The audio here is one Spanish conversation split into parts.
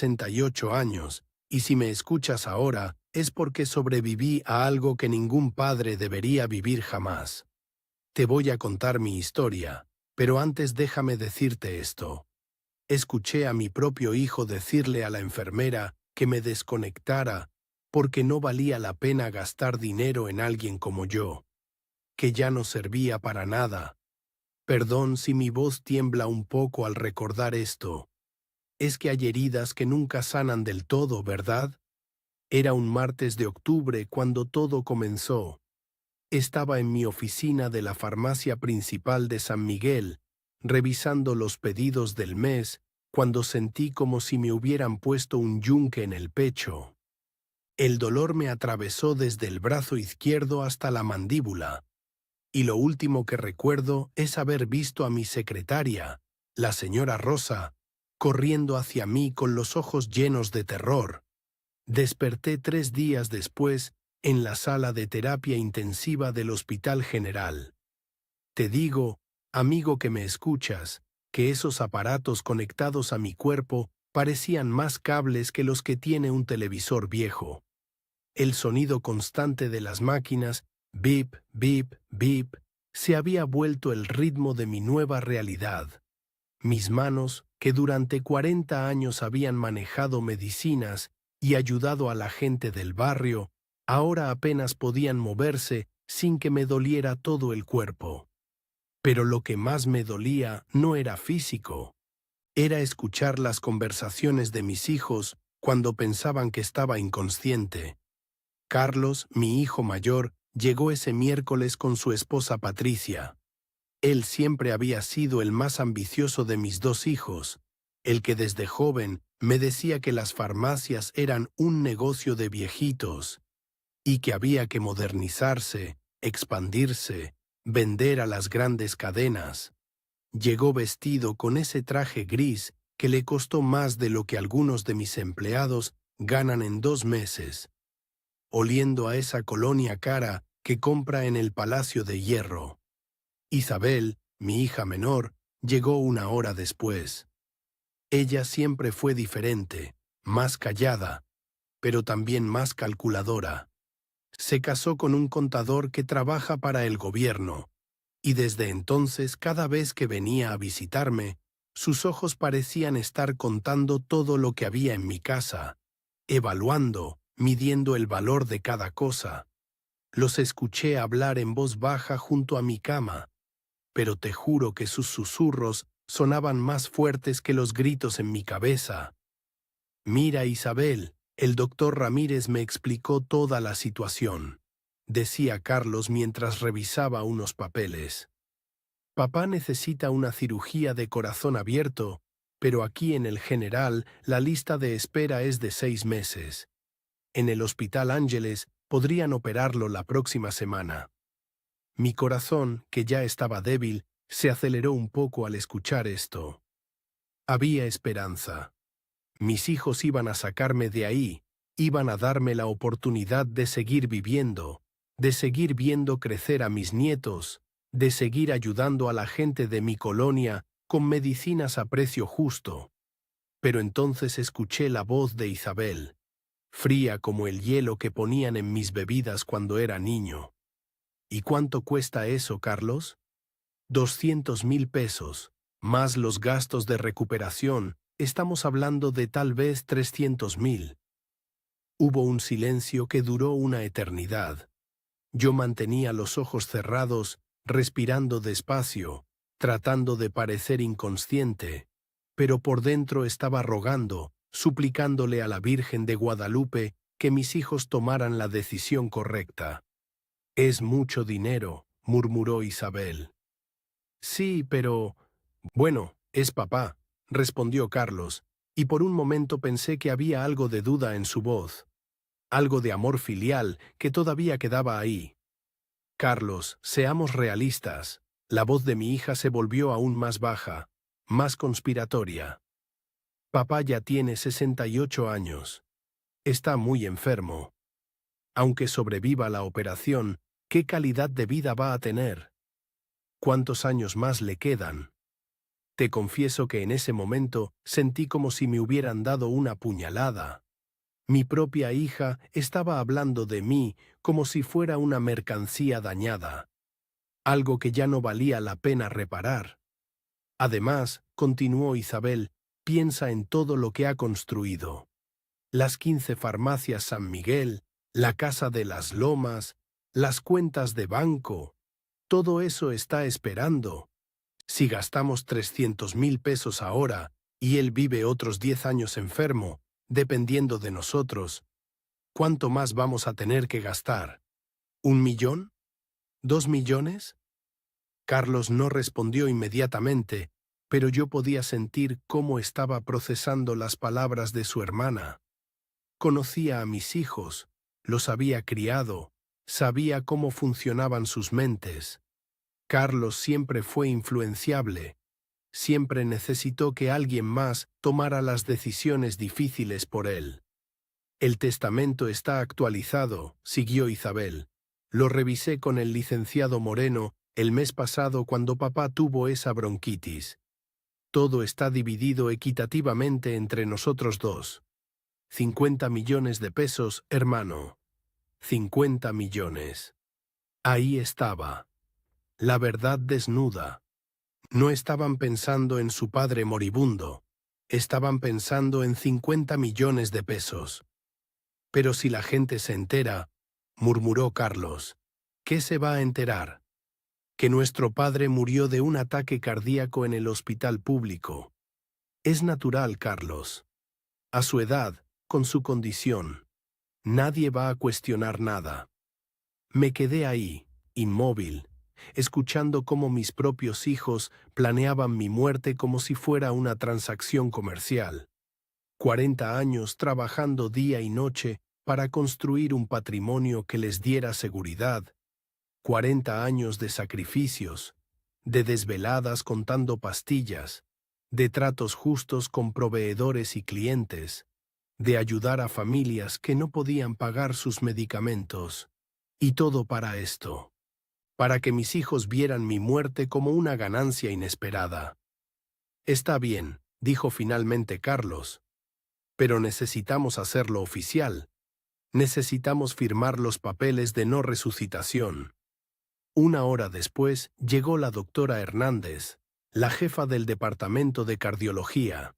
68 años, y si me escuchas ahora, es porque sobreviví a algo que ningún padre debería vivir jamás. Te voy a contar mi historia, pero antes déjame decirte esto. Escuché a mi propio hijo decirle a la enfermera que me desconectara porque no valía la pena gastar dinero en alguien como yo, que ya no servía para nada. Perdón si mi voz tiembla un poco al recordar esto. Es que hay heridas que nunca sanan del todo, ¿verdad? Era un martes de octubre cuando todo comenzó. Estaba en mi oficina de la farmacia principal de San Miguel, revisando los pedidos del mes, cuando sentí como si me hubieran puesto un yunque en el pecho. El dolor me atravesó desde el brazo izquierdo hasta la mandíbula, y lo último que recuerdo es haber visto a mi secretaria, la señora Rosa, corriendo hacia mí con los ojos llenos de terror. Desperté 3 días después en la sala de terapia intensiva del Hospital General. Te digo, amigo que me escuchas, que esos aparatos conectados a mi cuerpo parecían más cables que los que tiene un televisor viejo. El sonido constante de las máquinas, bip, bip, bip, se había vuelto el ritmo de mi nueva realidad. Mis manos, que durante 40 años habían manejado medicinas y ayudado a la gente del barrio, ahora apenas podían moverse sin que me doliera todo el cuerpo. Pero lo que más me dolía no era físico. Era escuchar las conversaciones de mis hijos cuando pensaban que estaba inconsciente. Carlos, mi hijo mayor, llegó ese miércoles con su esposa Patricia. Él siempre había sido el más ambicioso de mis 2 hijos, el que desde joven me decía que las farmacias eran un negocio de viejitos y que había que modernizarse, expandirse, vender a las grandes cadenas. Llegó vestido con ese traje gris que le costó más de lo que algunos de mis empleados ganan en 2 meses, oliendo a esa colonia cara que compra en el Palacio de Hierro. Isabel, mi hija menor, llegó 1 hora después. Ella siempre fue diferente, más callada, pero también más calculadora. Se casó con un contador que trabaja para el gobierno, y desde entonces cada vez que venía a visitarme, sus ojos parecían estar contando todo lo que había en mi casa, evaluando, midiendo el valor de cada cosa. Los escuché hablar en voz baja junto a mi cama, pero te juro que sus susurros sonaban más fuertes que los gritos en mi cabeza. Mira, Isabel, el doctor Ramírez me explicó toda la situación, decía Carlos mientras revisaba unos papeles. Papá necesita una cirugía de corazón abierto, pero aquí en el General la lista de espera es de 6 meses. En el Hospital Ángeles podrían operarlo la próxima semana. Mi corazón, que ya estaba débil, se aceleró un poco al escuchar esto. Había esperanza. Mis hijos iban a sacarme de ahí, iban a darme la oportunidad de seguir viviendo, de seguir viendo crecer a mis nietos, de seguir ayudando a la gente de mi colonia con medicinas a precio justo. Pero entonces escuché la voz de Isabel, fría como el hielo que ponían en mis bebidas cuando era niño. ¿Y cuánto cuesta eso, Carlos? 200,000 pesos, más los gastos de recuperación, estamos hablando de tal vez 300,000. Hubo un silencio que duró una eternidad. Yo mantenía los ojos cerrados, respirando despacio, tratando de parecer inconsciente, pero por dentro estaba rogando, suplicándole a la Virgen de Guadalupe que mis hijos tomaran la decisión correcta. «Es mucho dinero», murmuró Isabel. «Sí, pero...» «Bueno, es papá», respondió Carlos, y por un momento pensé que había algo de duda en su voz, algo de amor filial que todavía quedaba ahí. «Carlos, seamos realistas». La voz de mi hija se volvió aún más baja, más conspiratoria. «Papá ya tiene 68 años. Está muy enfermo. Aunque sobreviva la operación, ¿qué calidad de vida va a tener? ¿Cuántos años más le quedan? Te confieso que en ese momento sentí como si me hubieran dado una puñalada. Mi propia hija estaba hablando de mí como si fuera una mercancía dañada, algo que ya no valía la pena reparar. Además, continuó Isabel, piensa en todo lo que ha construido. Las 15 farmacias San Miguel, la Casa de las Lomas, las cuentas de banco, todo eso está esperando. Si gastamos 300.000 pesos ahora y él vive otros 10 años enfermo, dependiendo de nosotros, ¿cuánto más vamos a tener que gastar? ¿1 millón? ¿2 millones? Carlos no respondió inmediatamente, pero yo podía sentir cómo estaba procesando las palabras de su hermana. Conocía a mis hijos, los había criado, sabía cómo funcionaban sus mentes. Carlos siempre fue influenciable, siempre necesitó que alguien más tomara las decisiones difíciles por él. El testamento está actualizado, siguió Isabel. Lo revisé con el licenciado Moreno el mes pasado cuando papá tuvo esa bronquitis. Todo está dividido equitativamente entre nosotros dos. 50 millones de pesos, hermano. 50 millones. Ahí estaba. La verdad desnuda. No estaban pensando en su padre moribundo. Estaban pensando en 50 millones de pesos. Pero si la gente se entera, murmuró Carlos, ¿qué se va a enterar? Que nuestro padre murió de un ataque cardíaco en el hospital público. Es natural, Carlos. A su edad, con su condición, nadie va a cuestionar nada. Me quedé ahí, inmóvil, escuchando cómo mis propios hijos planeaban mi muerte como si fuera una transacción comercial. 40 años trabajando día y noche para construir un patrimonio que les diera seguridad. 40 años de sacrificios, de desveladas contando pastillas, de tratos justos con proveedores y clientes, de ayudar a familias que no podían pagar sus medicamentos. Y todo para esto. Para que mis hijos vieran mi muerte como una ganancia inesperada. Está bien, dijo finalmente Carlos. Pero necesitamos hacerlo oficial. Necesitamos firmar los papeles de no resucitación. 1 hora después llegó la doctora Hernández, la jefa del departamento de cardiología.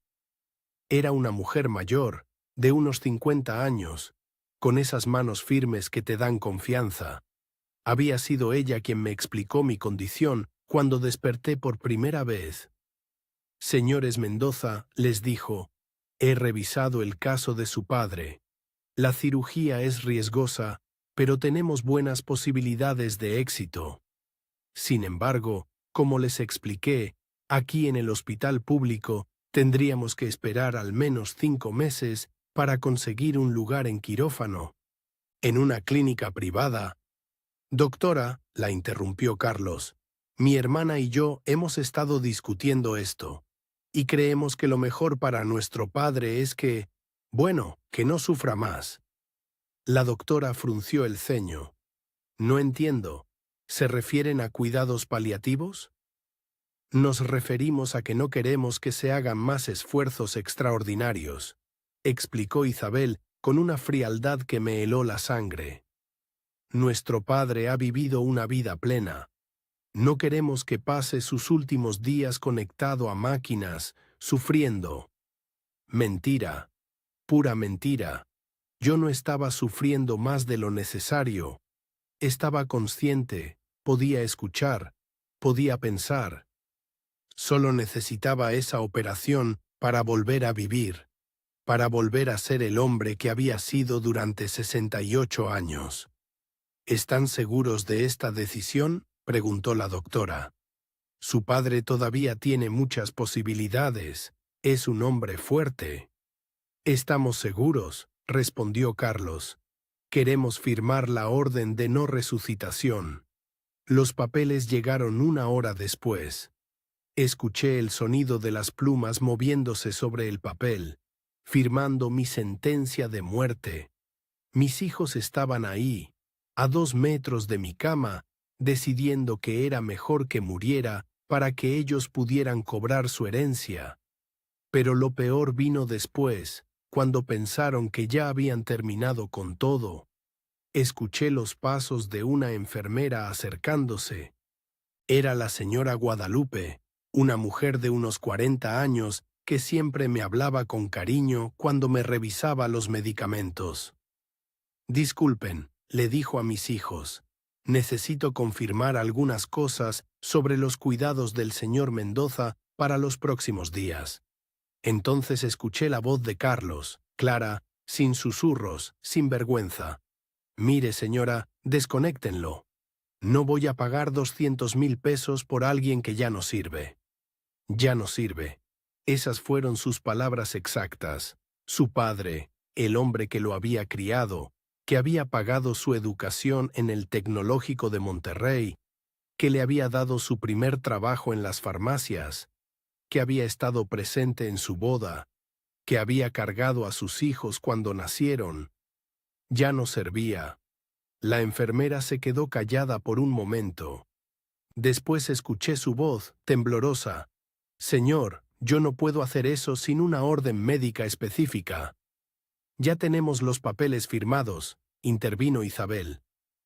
Era una mujer mayor, de unos 50 años, con esas manos firmes que te dan confianza. Había sido ella quien me explicó mi condición cuando desperté por primera vez. Señores Mendoza, les dijo, he revisado el caso de su padre. La cirugía es riesgosa, pero tenemos buenas posibilidades de éxito. Sin embargo, como les expliqué, aquí en el hospital público tendríamos que esperar al menos 5 meses para conseguir un lugar en quirófano. En una clínica privada. Doctora, la interrumpió Carlos, mi hermana y yo hemos estado discutiendo esto, y creemos que lo mejor para nuestro padre es que, bueno, que no sufra más. La doctora frunció el ceño. No entiendo. ¿Se refieren a cuidados paliativos? Nos referimos a que no queremos que se hagan más esfuerzos extraordinarios, explicó Isabel con una frialdad que me heló la sangre. Nuestro padre ha vivido una vida plena. No queremos que pase sus últimos días conectado a máquinas, sufriendo. Mentira, pura mentira. Yo no estaba sufriendo más de lo necesario. Estaba consciente, podía escuchar, podía pensar. Solo necesitaba esa operación para volver a vivir, para volver a ser el hombre que había sido durante 68 años. ¿Están seguros de esta decisión?, preguntó la doctora. Su padre todavía tiene muchas posibilidades. Es un hombre fuerte. Estamos seguros, respondió Carlos. Queremos firmar la orden de no resucitación. Los papeles llegaron 1 hora después. Escuché el sonido de las plumas moviéndose sobre el papel, firmando mi sentencia de muerte. Mis hijos estaban ahí, a 2 metros de mi cama, decidiendo que era mejor que muriera para que ellos pudieran cobrar su herencia. Pero lo peor vino después, cuando pensaron que ya habían terminado con todo. Escuché los pasos de una enfermera acercándose. Era la señora Guadalupe, una mujer de unos 40 años que siempre me hablaba con cariño cuando me revisaba los medicamentos. «Disculpen», le dijo a mis hijos. «Necesito confirmar algunas cosas sobre los cuidados del señor Mendoza para los próximos días». Entonces escuché la voz de Carlos, clara, sin susurros, sin vergüenza. «Mire, señora, desconéctenlo. No voy a pagar 200,000 pesos por alguien que ya no sirve». Ya no sirve. Esas fueron sus palabras exactas. Su padre, el hombre que lo había criado, que había pagado su educación en el Tecnológico de Monterrey, que le había dado su primer trabajo en las farmacias, que había estado presente en su boda, que había cargado a sus hijos cuando nacieron, ya no servía. La enfermera se quedó callada por un momento. Después escuché su voz, temblorosa. «Señor, yo no puedo hacer eso sin una orden médica específica». «Ya tenemos los papeles firmados», intervino Isabel.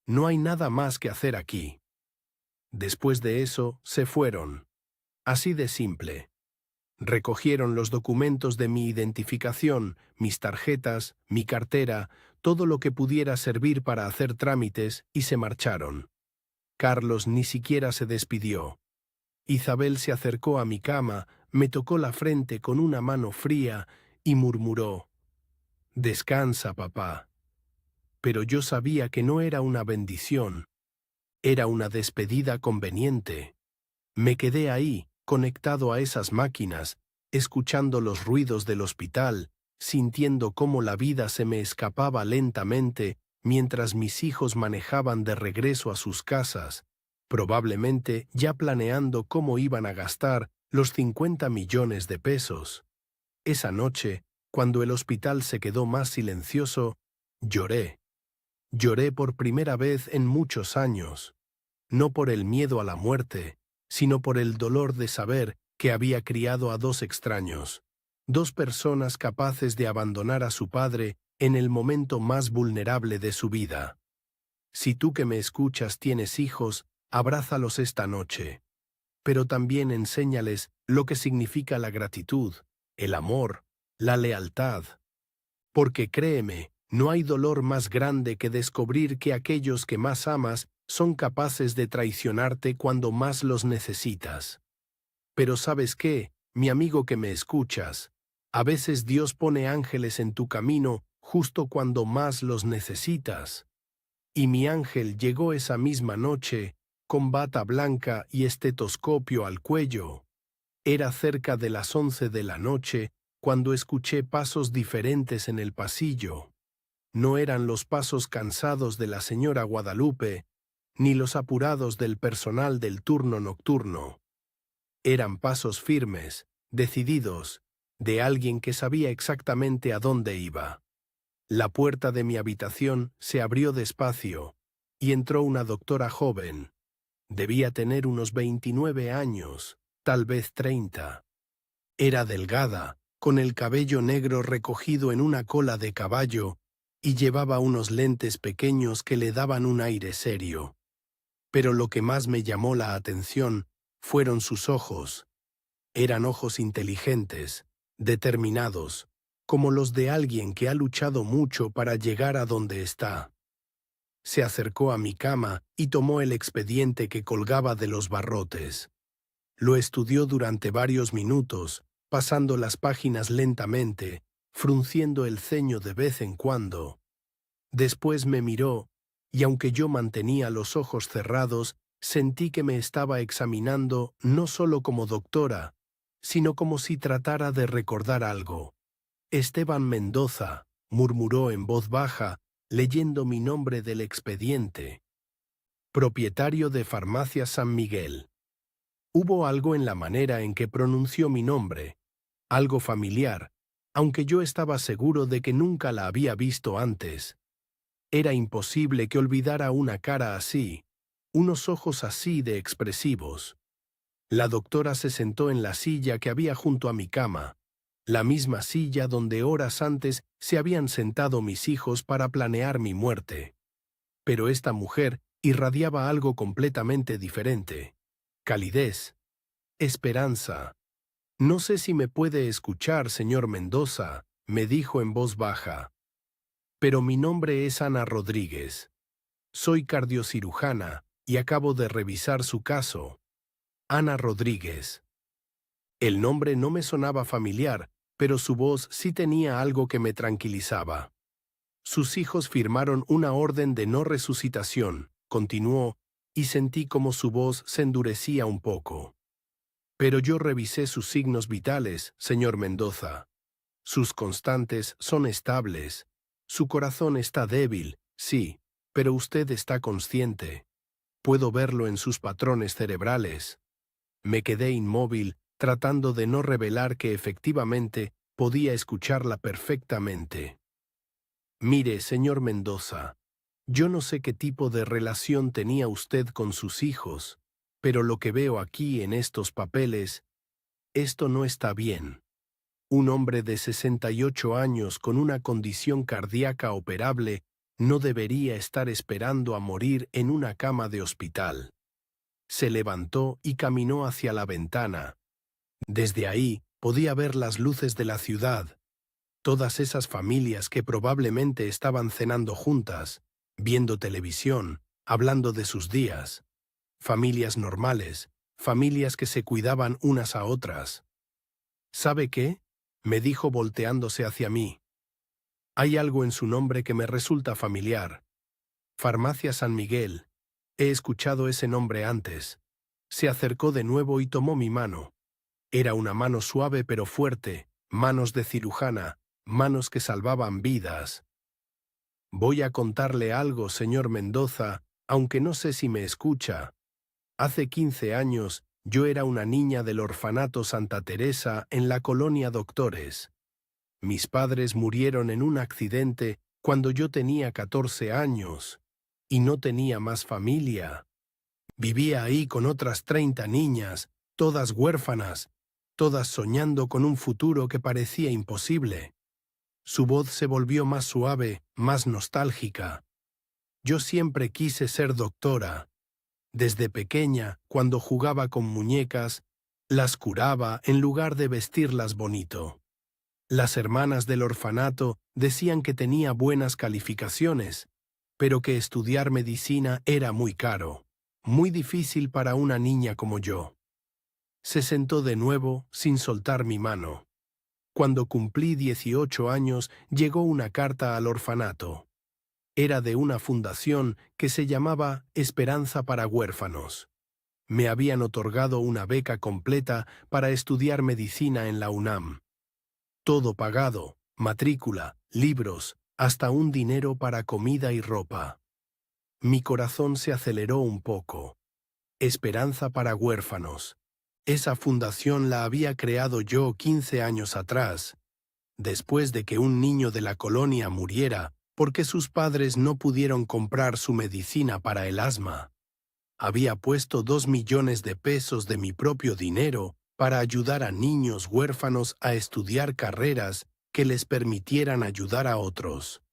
«No hay nada más que hacer aquí». Después de eso, se fueron. Así de simple. Recogieron los documentos de mi identificación, mis tarjetas, mi cartera, todo lo que pudiera servir para hacer trámites, y se marcharon. Carlos ni siquiera se despidió. Isabel se acercó a mi cama, me tocó la frente con una mano fría y murmuró: «Descansa, papá». Pero yo sabía que no era una bendición, era una despedida conveniente. Me quedé ahí, conectado a esas máquinas, escuchando los ruidos del hospital, sintiendo cómo la vida se me escapaba lentamente mientras mis hijos manejaban de regreso a sus casas, probablemente ya planeando cómo iban a gastar los 50 millones de pesos. Esa noche, cuando el hospital se quedó más silencioso, lloré. Lloré por primera vez en muchos años, no por el miedo a la muerte, sino por el dolor de saber que había criado a dos extraños, dos personas capaces de abandonar a su padre en el momento más vulnerable de su vida. Si tú que me escuchas tienes hijos, abrázalos esta noche, pero también enséñales lo que significa la gratitud, el amor, la lealtad. Porque créeme, no hay dolor más grande que descubrir que aquellos que más amas son capaces de traicionarte cuando más los necesitas. Pero ¿sabes qué, mi amigo que me escuchas? A veces Dios pone ángeles en tu camino justo cuando más los necesitas. Y mi ángel llegó esa misma noche, con bata blanca y estetoscopio al cuello. Era cerca de las 11 de la noche cuando escuché pasos diferentes en el pasillo. No eran los pasos cansados de la señora Guadalupe, ni los apurados del personal del turno nocturno. Eran pasos firmes, decididos, de alguien que sabía exactamente a dónde iba. La puerta de mi habitación se abrió despacio, y entró una doctora joven. Debía tener unos 29 años, tal vez 30. Era delgada, con el cabello negro recogido en una cola de caballo, y llevaba unos lentes pequeños que le daban un aire serio. Pero lo que más me llamó la atención fueron sus ojos. Eran ojos inteligentes, determinados, como los de alguien que ha luchado mucho para llegar a donde está. Se acercó a mi cama y tomó el expediente que colgaba de los barrotes. Lo estudió durante varios minutos, pasando las páginas lentamente, frunciendo el ceño de vez en cuando. Después me miró, y aunque yo mantenía los ojos cerrados, sentí que me estaba examinando no solo como doctora, sino como si tratara de recordar algo. «Esteban Mendoza», murmuró en voz baja, leyendo mi nombre del expediente. «Propietario de Farmacia San Miguel». Hubo algo en la manera en que pronunció mi nombre, algo familiar, aunque yo estaba seguro de que nunca la había visto antes. Era imposible que olvidara una cara así, unos ojos así de expresivos. La doctora se sentó en la silla que había junto a mi cama, la misma silla donde horas antes se habían sentado mis hijos para planear mi muerte. Pero esta mujer irradiaba algo completamente diferente. Calidez. Esperanza. «No sé si me puede escuchar, señor Mendoza», me dijo en voz baja. «Pero mi nombre es Ana Rodríguez. Soy cardiocirujana y acabo de revisar su caso. Ana Rodríguez». El nombre no me sonaba familiar, pero su voz sí tenía algo que me tranquilizaba. «Sus hijos firmaron una orden de no resucitación», continuó, y sentí como su voz se endurecía un poco. «Pero yo revisé sus signos vitales, señor Mendoza. Sus constantes son estables. Su corazón está débil, sí, pero usted está consciente. Puedo verlo en sus patrones cerebrales». Me quedé inmóvil, tratando de no revelar que efectivamente podía escucharla perfectamente. «Mire, señor Mendoza, yo no sé qué tipo de relación tenía usted con sus hijos, pero lo que veo aquí en estos papeles, esto no está bien. Un hombre de 68 años con una condición cardíaca operable no debería estar esperando a morir en una cama de hospital». Se levantó y caminó hacia la ventana. Desde ahí podía ver las luces de la ciudad, todas esas familias que probablemente estaban cenando juntas, viendo televisión, hablando de sus días. Familias normales, familias que se cuidaban unas a otras. «¿Sabe qué?», me dijo volteándose hacia mí. «Hay algo en su nombre que me resulta familiar. Farmacia San Miguel. He escuchado ese nombre antes». Se acercó de nuevo y tomó mi mano. Era una mano suave pero fuerte, manos de cirujana, manos que salvaban vidas. «Voy a contarle algo, señor Mendoza, aunque no sé si me escucha. Hace 15 años yo era una niña del orfanato Santa Teresa en la colonia Doctores. Mis padres murieron en un accidente cuando yo tenía 14 años y no tenía más familia. Vivía ahí con otras 30 niñas, todas huérfanas, todas soñando con un futuro que parecía imposible». Su voz se volvió más suave, más nostálgica. «Yo siempre quise ser doctora. Desde pequeña, cuando jugaba con muñecas, las curaba en lugar de vestirlas bonito. Las hermanas del orfanato decían que tenía buenas calificaciones, pero que estudiar medicina era muy caro, muy difícil para una niña como yo». Se sentó de nuevo sin soltar mi mano. «Cuando cumplí 18 años llegó una carta al orfanato. Era de una fundación que se llamaba Esperanza para Huérfanos. Me habían otorgado una beca completa para estudiar medicina en la UNAM. Todo pagado, matrícula, libros, hasta un dinero para comida y ropa. Mi corazón se aceleró un poco. Esperanza para Huérfanos. Esa fundación la había creado yo 15 años atrás, después de que un niño de la colonia muriera porque sus padres no pudieron comprar su medicina para el asma. Había puesto 2 millones de pesos de mi propio dinero para ayudar a niños huérfanos a estudiar carreras que les permitieran ayudar a otros.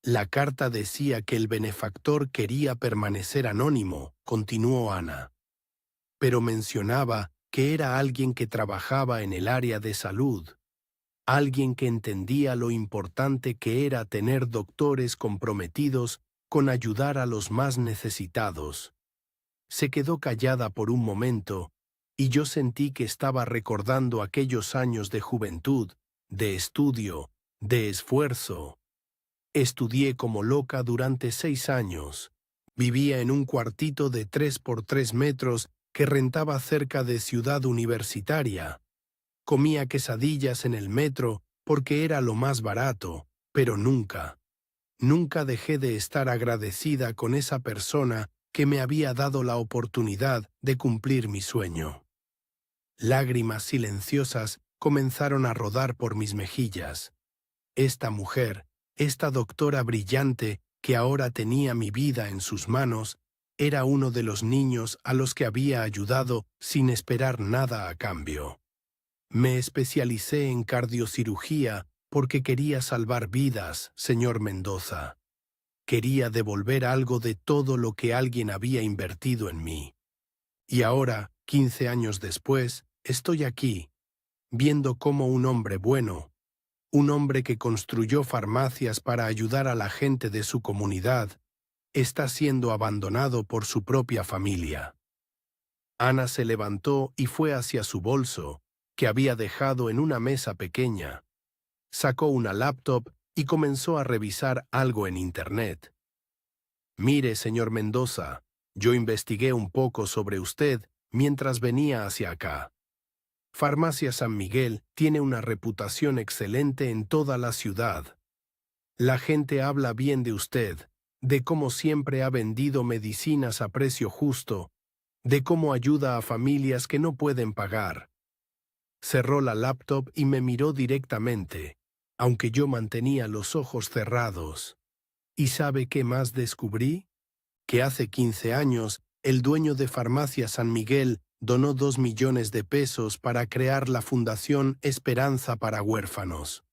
La carta decía que el benefactor quería permanecer anónimo», continuó Ana. «Pero mencionaba que era alguien que trabajaba en el área de salud, alguien que entendía lo importante que era tener doctores comprometidos con ayudar a los más necesitados». Se quedó callada por un momento, y yo sentí que estaba recordando aquellos años de juventud, de estudio, de esfuerzo. Estudié como loca durante 6 años. Vivía en un cuartito de 3 por 3 metros que rentaba cerca de Ciudad Universitaria. Comía quesadillas en el metro porque era lo más barato, pero nunca dejé de estar agradecida con esa persona que me había dado la oportunidad de cumplir mi sueño. Lágrimas silenciosas comenzaron a rodar por mis mejillas. Esta mujer, esta doctora brillante que ahora tenía mi vida en sus manos, Era uno de los niños a los que había ayudado sin esperar nada a cambio. Me especialicé en cardiocirugía porque quería salvar vidas, señor Mendoza. Quería devolver algo de todo lo que alguien había invertido en mí. Y ahora, 15 años después, estoy aquí, viendo cómo un hombre bueno, un hombre que construyó farmacias para ayudar a la gente de su comunidad, está siendo abandonado por su propia familia. Ana se levantó y fue hacia su bolso, que había dejado en una mesa pequeña. Sacó una laptop y comenzó a revisar algo en Internet. Mire, señor Mendoza, yo investigué un poco sobre usted mientras venía hacia acá. Farmacia San Miguel tiene una reputación excelente en toda la ciudad. La gente habla bien de usted, de cómo siempre ha vendido medicinas a precio justo, de cómo ayuda a familias que no pueden pagar. Cerró la laptop y me miró directamente, aunque yo mantenía los ojos cerrados. ¿Y sabe qué más descubrí? Que hace 15 años, el dueño de Farmacia San Miguel donó 2 millones de pesos para crear la Fundación Esperanza para Huérfanos.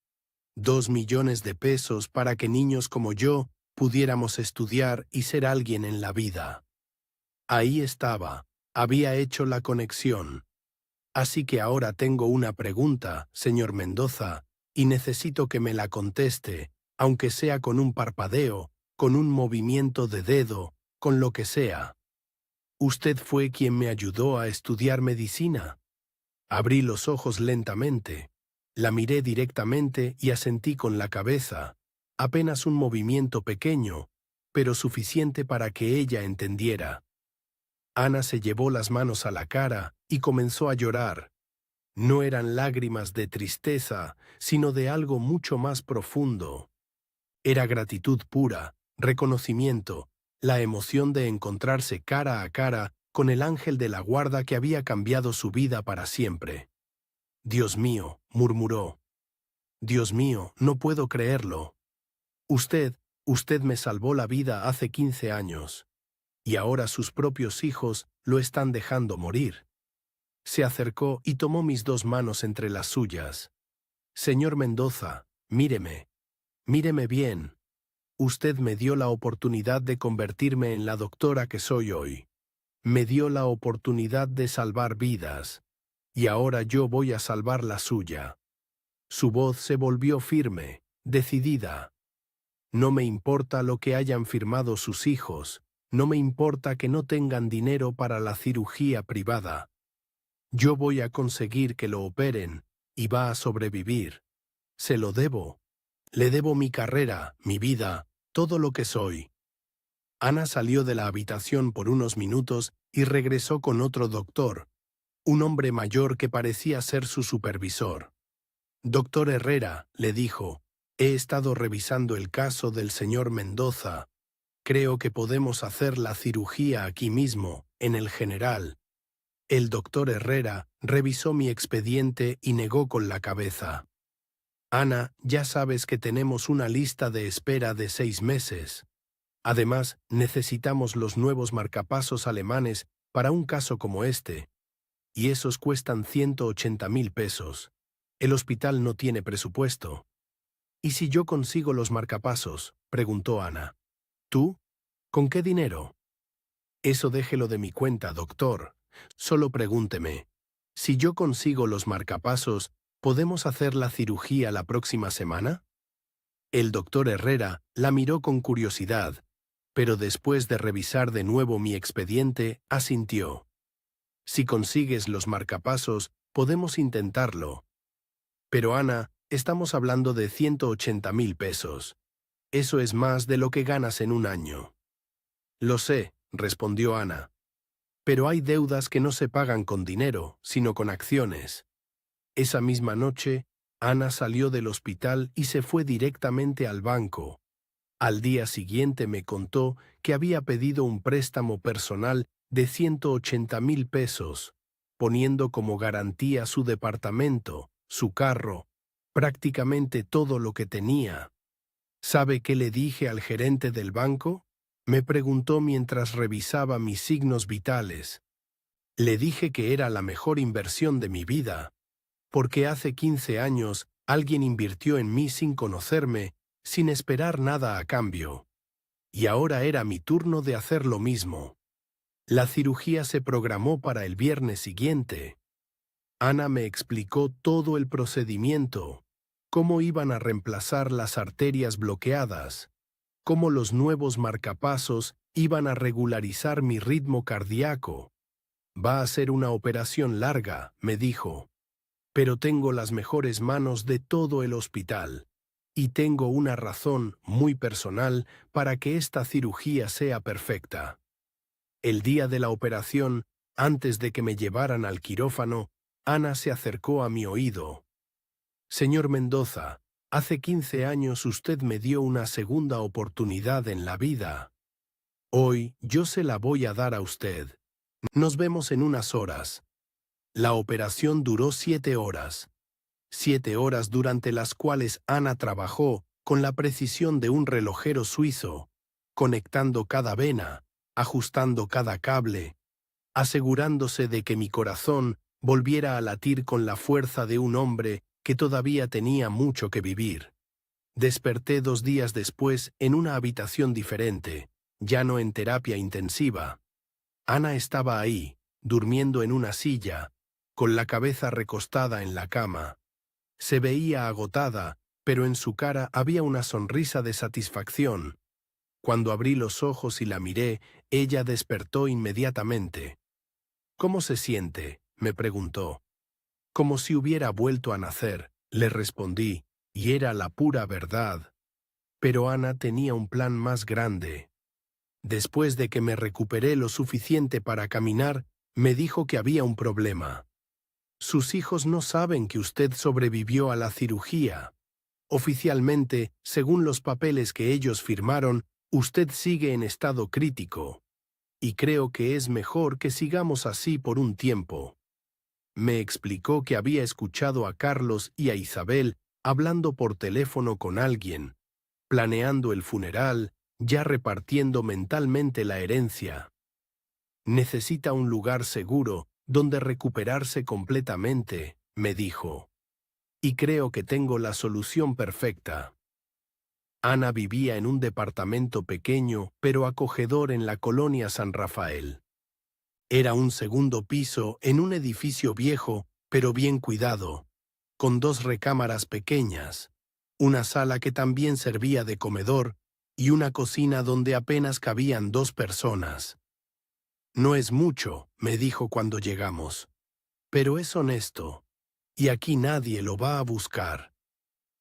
2 millones de pesos para que niños como yo pudiéramos estudiar y ser alguien en la vida. Ahí estaba, había hecho la conexión. Así que ahora tengo una pregunta, señor Mendoza, y necesito que me la conteste, aunque sea con un parpadeo, con un movimiento de dedo, con lo que sea. ¿Usted fue quien me ayudó a estudiar medicina? Abrí los ojos lentamente. La miré directamente y asentí con la cabeza, apenas un movimiento pequeño, pero suficiente para que ella entendiera. Ana se llevó las manos a la cara y comenzó a llorar. No eran lágrimas de tristeza, sino de algo mucho más profundo. Era gratitud pura, reconocimiento, la emoción de encontrarse cara a cara con el ángel de la guarda que había cambiado su vida para siempre. «Dios mío», murmuró. «Dios mío, no puedo creerlo. Usted me salvó la vida hace 15 años, y ahora sus propios hijos lo están dejando morir». Se acercó y tomó mis 2 manos entre las suyas. «Señor Mendoza, míreme bien. Usted me dio la oportunidad de convertirme en la doctora que soy hoy. Me dio la oportunidad de salvar vidas. Y ahora yo voy a salvar la suya». Su voz se volvió firme, decidida. «No me importa lo que hayan firmado sus hijos. No me importa que no tengan dinero para la cirugía privada. Yo voy a conseguir que lo operen y va a sobrevivir. Se lo debo. Le debo mi carrera, mi vida, todo lo que soy». Ana salió de la habitación por unos minutos y regresó con otro doctor, un hombre mayor que parecía ser su supervisor. «Doctor Herrera», le dijo, «he estado revisando el caso del señor Mendoza. Creo que podemos hacer la cirugía aquí mismo, en el General». El doctor Herrera revisó mi expediente y negó con la cabeza. «Ana, ya sabes que tenemos una lista de espera de 6 meses. Además, necesitamos los nuevos marcapasos alemanes para un caso como este. Y esos cuestan 180.000 pesos. El hospital no tiene presupuesto». «¿Y si yo consigo los marcapasos?», preguntó Ana. «¿Tú? ¿Con qué dinero?». «Eso déjelo de mi cuenta, doctor. Solo pregúnteme. Si yo consigo los marcapasos, ¿podemos hacer la cirugía la próxima semana?». El doctor Herrera la miró con curiosidad, pero después de revisar de nuevo mi expediente, asintió. «Si consigues los marcapasos, podemos intentarlo». «Pero Ana, estamos hablando de 180.000 pesos. Eso es más de lo que ganas en un año». «Lo sé», respondió Ana. «Pero hay deudas que no se pagan con dinero, sino con acciones». Esa misma noche, Ana salió del hospital y se fue directamente al banco. Al día siguiente me contó que había pedido un préstamo personal de 180.000 pesos, poniendo como garantía su departamento, su carro, prácticamente todo lo que tenía. ¿Sabe qué le dije al gerente del banco? Me preguntó mientras revisaba mis signos vitales. Le dije que era la mejor inversión de mi vida, porque hace 15 años alguien invirtió en mí sin conocerme, sin esperar nada a cambio. Y ahora era mi turno de hacer lo mismo. La cirugía se programó para el viernes siguiente. Ana me explicó todo el procedimiento, cómo iban a reemplazar las arterias bloqueadas, cómo los nuevos marcapasos iban a regularizar mi ritmo cardíaco. Va a ser una operación larga, me dijo, pero tengo las mejores manos de todo el hospital, y tengo una razón muy personal para que esta cirugía sea perfecta. El día de la operación, antes de que me llevaran al quirófano, Ana se acercó a mi oído. Señor Mendoza, hace 15 años usted me dio una segunda oportunidad en la vida. Hoy yo se la voy a dar a usted. Nos vemos en unas horas. La operación duró 7 horas. 7 horas durante las cuales Ana trabajó con la precisión de un relojero suizo, conectando cada vena, ajustando cada cable, asegurándose de que mi corazón volviera a latir con la fuerza de un hombre que todavía tenía mucho que vivir. Desperté 2 días después en una habitación diferente, ya no en terapia intensiva. Ana estaba ahí, durmiendo en una silla, con la cabeza recostada en la cama. Se veía agotada, pero en su cara había una sonrisa de satisfacción. Cuando abrí los ojos y la miré, ella despertó inmediatamente. «¿Cómo se siente?», me preguntó. «Como si hubiera vuelto a nacer», le respondí, y era la pura verdad. Pero Ana tenía un plan más grande. Después de que me recuperé lo suficiente para caminar, me dijo que había un problema. «Sus hijos no saben que usted sobrevivió a la cirugía. Oficialmente, según los papeles que ellos firmaron, usted sigue en estado crítico. Y creo que es mejor que sigamos así por un tiempo». Me explicó que había escuchado a Carlos y a Isabel hablando por teléfono con alguien, planeando el funeral, ya repartiendo mentalmente la herencia. «Necesita un lugar seguro donde recuperarse completamente», me dijo. «Y creo que tengo la solución perfecta». Ana vivía en un departamento pequeño pero acogedor en la colonia San Rafael. Era un segundo piso en un edificio viejo pero bien cuidado, con 2 recámaras pequeñas, una sala que también servía de comedor y una cocina donde apenas cabían 2 personas. «No es mucho», me dijo cuando llegamos, «pero es honesto, y aquí nadie lo va a buscar».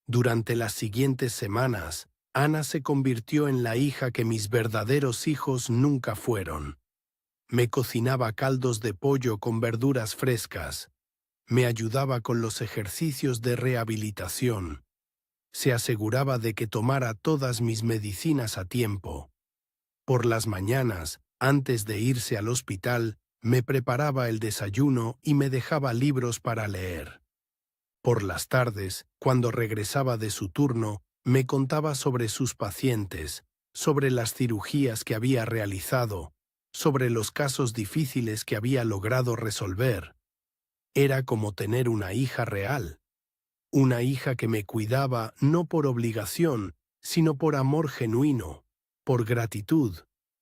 Durante las siguientes semanas, Ana se convirtió en la hija que mis verdaderos hijos nunca fueron. Me cocinaba caldos de pollo con verduras frescas. Me ayudaba con los ejercicios de rehabilitación. Se aseguraba de que tomara todas mis medicinas a tiempo. Por las mañanas, antes de irse al hospital, me preparaba el desayuno y me dejaba libros para leer. Por las tardes, cuando regresaba de su turno, me contaba sobre sus pacientes, sobre las cirugías que había realizado, sobre los casos difíciles que había logrado resolver. Era como tener una hija real. Una hija que me cuidaba no por obligación, sino por amor genuino, por gratitud,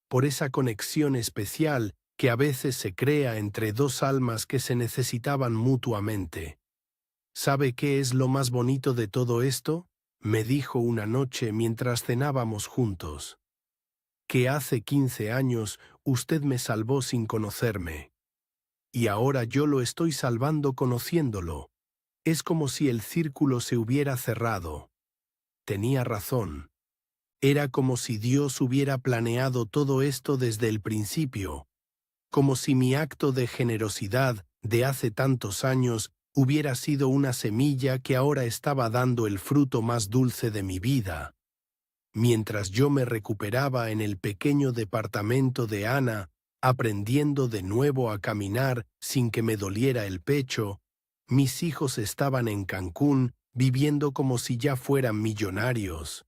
por esa conexión especial que a veces se crea entre 2 almas que se necesitaban mutuamente. «¿Sabe qué es lo más bonito de todo esto?», me dijo una noche mientras cenábamos juntos. «Que hace 15 años usted me salvó sin conocerme. Y ahora yo lo estoy salvando conociéndolo. Es como si el círculo se hubiera cerrado». Tenía razón. Era como si Dios hubiera planeado todo esto desde el principio, como si mi acto de generosidad de hace tantos años hubiera sido una semilla que ahora estaba dando el fruto más dulce de mi vida. Mientras yo me recuperaba en el pequeño departamento de Ana, aprendiendo de nuevo a caminar sin que me doliera el pecho, mis hijos estaban en Cancún viviendo como si ya fueran millonarios.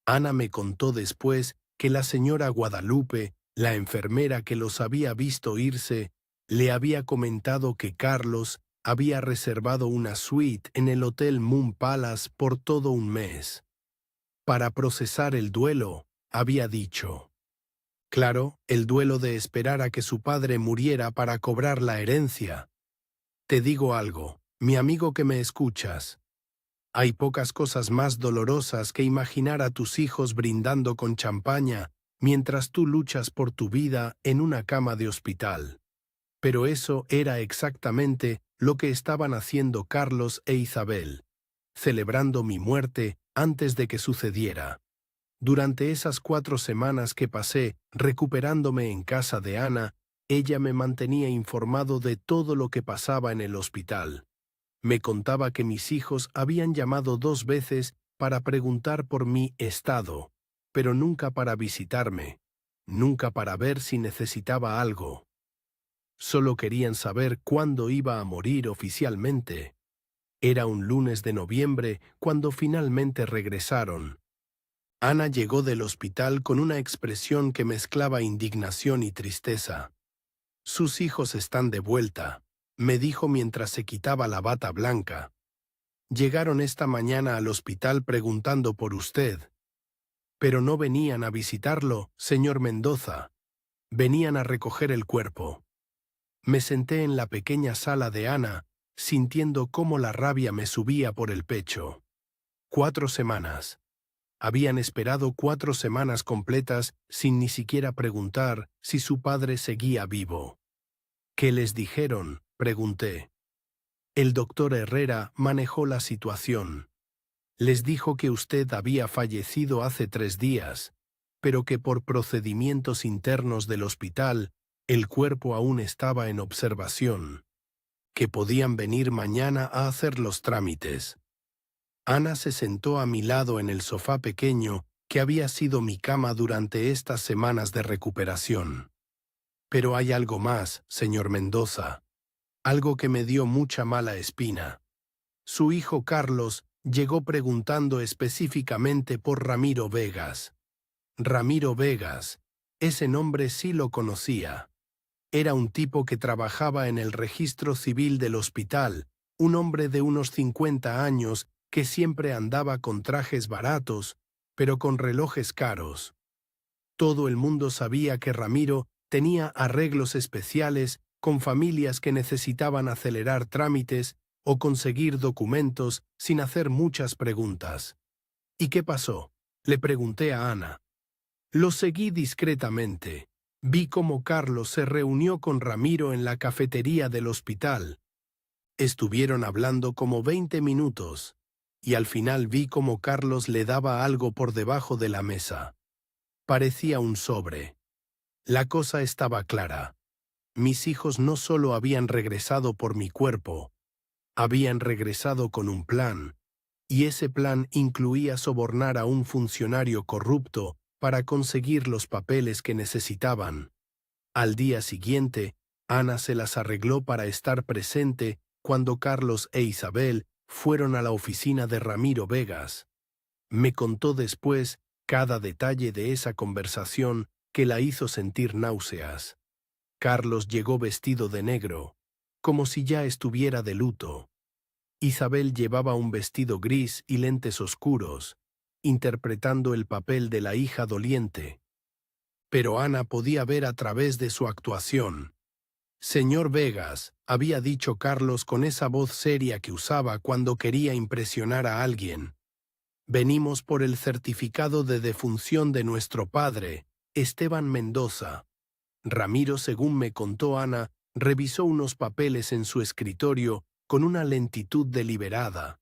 Ana me contó después que la señora Guadalupe, la enfermera que los había visto irse, le había comentado que Carlos había reservado una suite en el Hotel Moon Palace por todo un mes. Para procesar el duelo, había dicho. Claro, el duelo de esperar a que su padre muriera para cobrar la herencia. Te digo algo, mi amigo que me escuchas. Hay pocas cosas más dolorosas que imaginar a tus hijos brindando con champaña mientras tú luchas por tu vida en una cama de hospital. Pero eso era exactamente lo que estaban haciendo Carlos e Isabel, celebrando mi muerte antes de que sucediera. Durante esas 4 semanas que pasé recuperándome en casa de Ana, ella me mantenía informado de todo lo que pasaba en el hospital. Me contaba que mis hijos habían llamado 2 veces para preguntar por mi estado, pero nunca para visitarme, nunca para ver si necesitaba algo. Solo querían saber cuándo iba a morir oficialmente. Era un lunes de noviembre cuando finalmente regresaron. Ana llegó del hospital con una expresión que mezclaba indignación y tristeza. «Sus hijos están de vuelta», me dijo mientras se quitaba la bata blanca. «Llegaron esta mañana al hospital preguntando por usted. Pero no venían a visitarlo, señor Mendoza. Venían a recoger el cuerpo». Me senté en la pequeña sala de Ana, sintiendo cómo la rabia me subía por el pecho. 4 semanas. Habían esperado 4 semanas completas sin ni siquiera preguntar si su padre seguía vivo. «¿Qué les dijeron?», pregunté. El doctor Herrera manejó la situación. Les dijo que usted había fallecido hace 3 días, pero que por procedimientos internos del hospital, el cuerpo aún estaba en observación, que podían venir mañana a hacer los trámites. Ana se sentó a mi lado en el sofá pequeño que había sido mi cama durante estas semanas de recuperación. «Pero hay algo más, señor Mendoza, algo que me dio mucha mala espina. Su hijo Carlos llegó preguntando específicamente por Ramiro Vegas». Ramiro Vegas, ese nombre sí lo conocía. Era un tipo que trabajaba en el registro civil del hospital, un hombre de unos 50 años que siempre andaba con trajes baratos, pero con relojes caros. Todo el mundo sabía que Ramiro tenía arreglos especiales con familias que necesitaban acelerar trámites o conseguir documentos sin hacer muchas preguntas. «¿Y qué pasó?», le pregunté a Ana. Lo seguí discretamente. Vi cómo Carlos se reunió con Ramiro en la cafetería del hospital. Estuvieron hablando como 20 minutos, y al final vi cómo Carlos le daba algo por debajo de la mesa. Parecía un sobre. La cosa estaba clara. Mis hijos no solo habían regresado por mi cuerpo, habían regresado con un plan, y ese plan incluía sobornar a un funcionario corrupto para conseguir los papeles que necesitaban. Al día siguiente, Ana se las arregló para estar presente cuando Carlos e Isabel fueron a la oficina de Ramiro Vegas. Me contó después cada detalle de esa conversación que la hizo sentir náuseas. Carlos llegó vestido de negro, como si ya estuviera de luto. Isabel llevaba un vestido gris y lentes oscuros, interpretando el papel de la hija doliente. Pero Ana podía ver a través de su actuación. «Señor Vegas», había dicho Carlos con esa voz seria que usaba cuando quería impresionar a alguien. «Venimos por el certificado de defunción de nuestro padre, Esteban Mendoza». Ramiro, según me contó Ana, revisó unos papeles en su escritorio con una lentitud deliberada.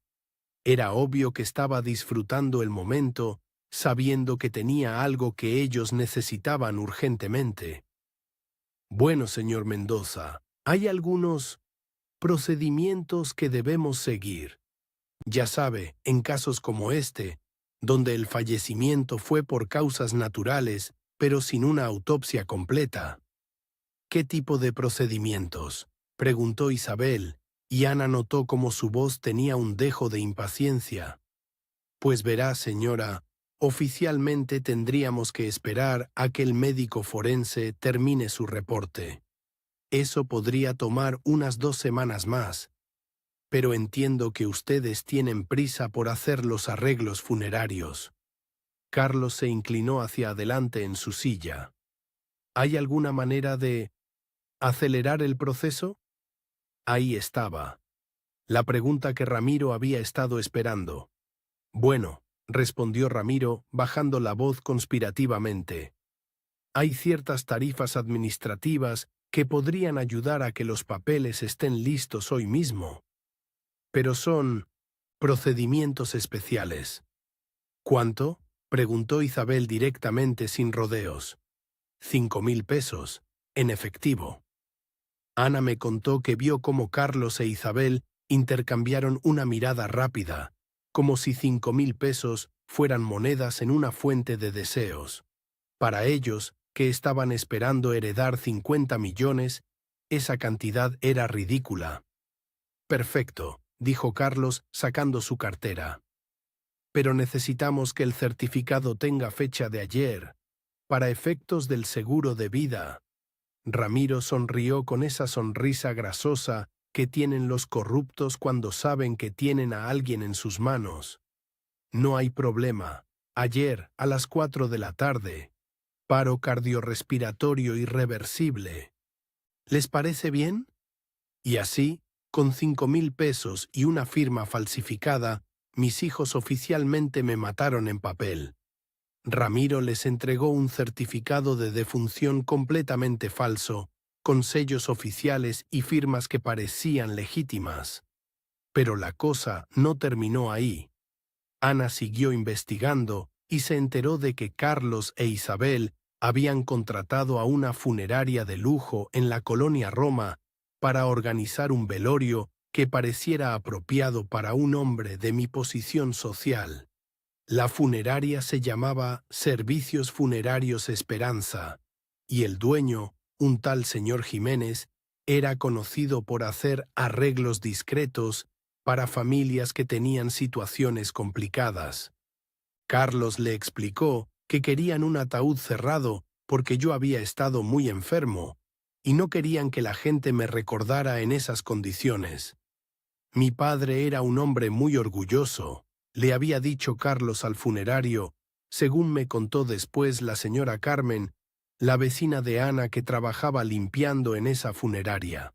Era obvio que estaba disfrutando el momento, sabiendo que tenía algo que ellos necesitaban urgentemente. «Bueno, señor Mendoza, hay algunos procedimientos que debemos seguir. Ya sabe, en casos como este, donde el fallecimiento fue por causas naturales, pero sin una autopsia completa». «¿Qué tipo de procedimientos?», preguntó Isabel, y Ana notó cómo su voz tenía un dejo de impaciencia. «Pues verá, señora, Oficialmente tendríamos que esperar a que el médico forense termine su reporte. Eso podría tomar unas 2 semanas más, pero entiendo que ustedes tienen prisa por hacer los arreglos funerarios. Carlos se inclinó hacia adelante en su silla. ¿Hay alguna manera de acelerar el proceso? Ahí estaba. La pregunta que Ramiro había estado esperando. Bueno, respondió Ramiro, bajando la voz conspirativamente. Hay ciertas tarifas administrativas que podrían ayudar a que los papeles estén listos hoy mismo. Pero son procedimientos especiales. ¿Cuánto? Preguntó Isabel directamente sin rodeos. 5.000 pesos, en efectivo. Ana me contó que vio cómo Carlos e Isabel intercambiaron una mirada rápida, como si 5.000 pesos fueran monedas en una fuente de deseos. Para ellos, que estaban esperando heredar 50 millones, esa cantidad era ridícula. Perfecto, dijo Carlos sacando su cartera. Pero necesitamos que el certificado tenga fecha de ayer, para efectos del seguro de vida. Ramiro sonrió con esa sonrisa grasosa que tienen los corruptos cuando saben que tienen a alguien en sus manos. No hay problema. Ayer, a las 4 de la tarde. Paro cardiorrespiratorio irreversible. ¿Les parece bien? Y así, con 5.000 pesos y una firma falsificada, mis hijos oficialmente me mataron en papel. Ramiro les entregó un certificado de defunción completamente falso, con sellos oficiales y firmas que parecían legítimas. Pero la cosa no terminó ahí. Ana siguió investigando y se enteró de que Carlos e Isabel habían contratado a una funeraria de lujo en la colonia Roma para organizar un velorio que pareciera apropiado para un hombre de mi posición social. La funeraria se llamaba Servicios Funerarios Esperanza, y el dueño, un tal señor Jiménez, era conocido por hacer arreglos discretos para familias que tenían situaciones complicadas. Carlos le explicó que querían un ataúd cerrado porque yo había estado muy enfermo, y no querían que la gente me recordara en esas condiciones. Mi padre era un hombre muy orgulloso, le había dicho Carlos al funerario, según me contó después la señora Carmen, la vecina de Ana que trabajaba limpiando en esa funeraria.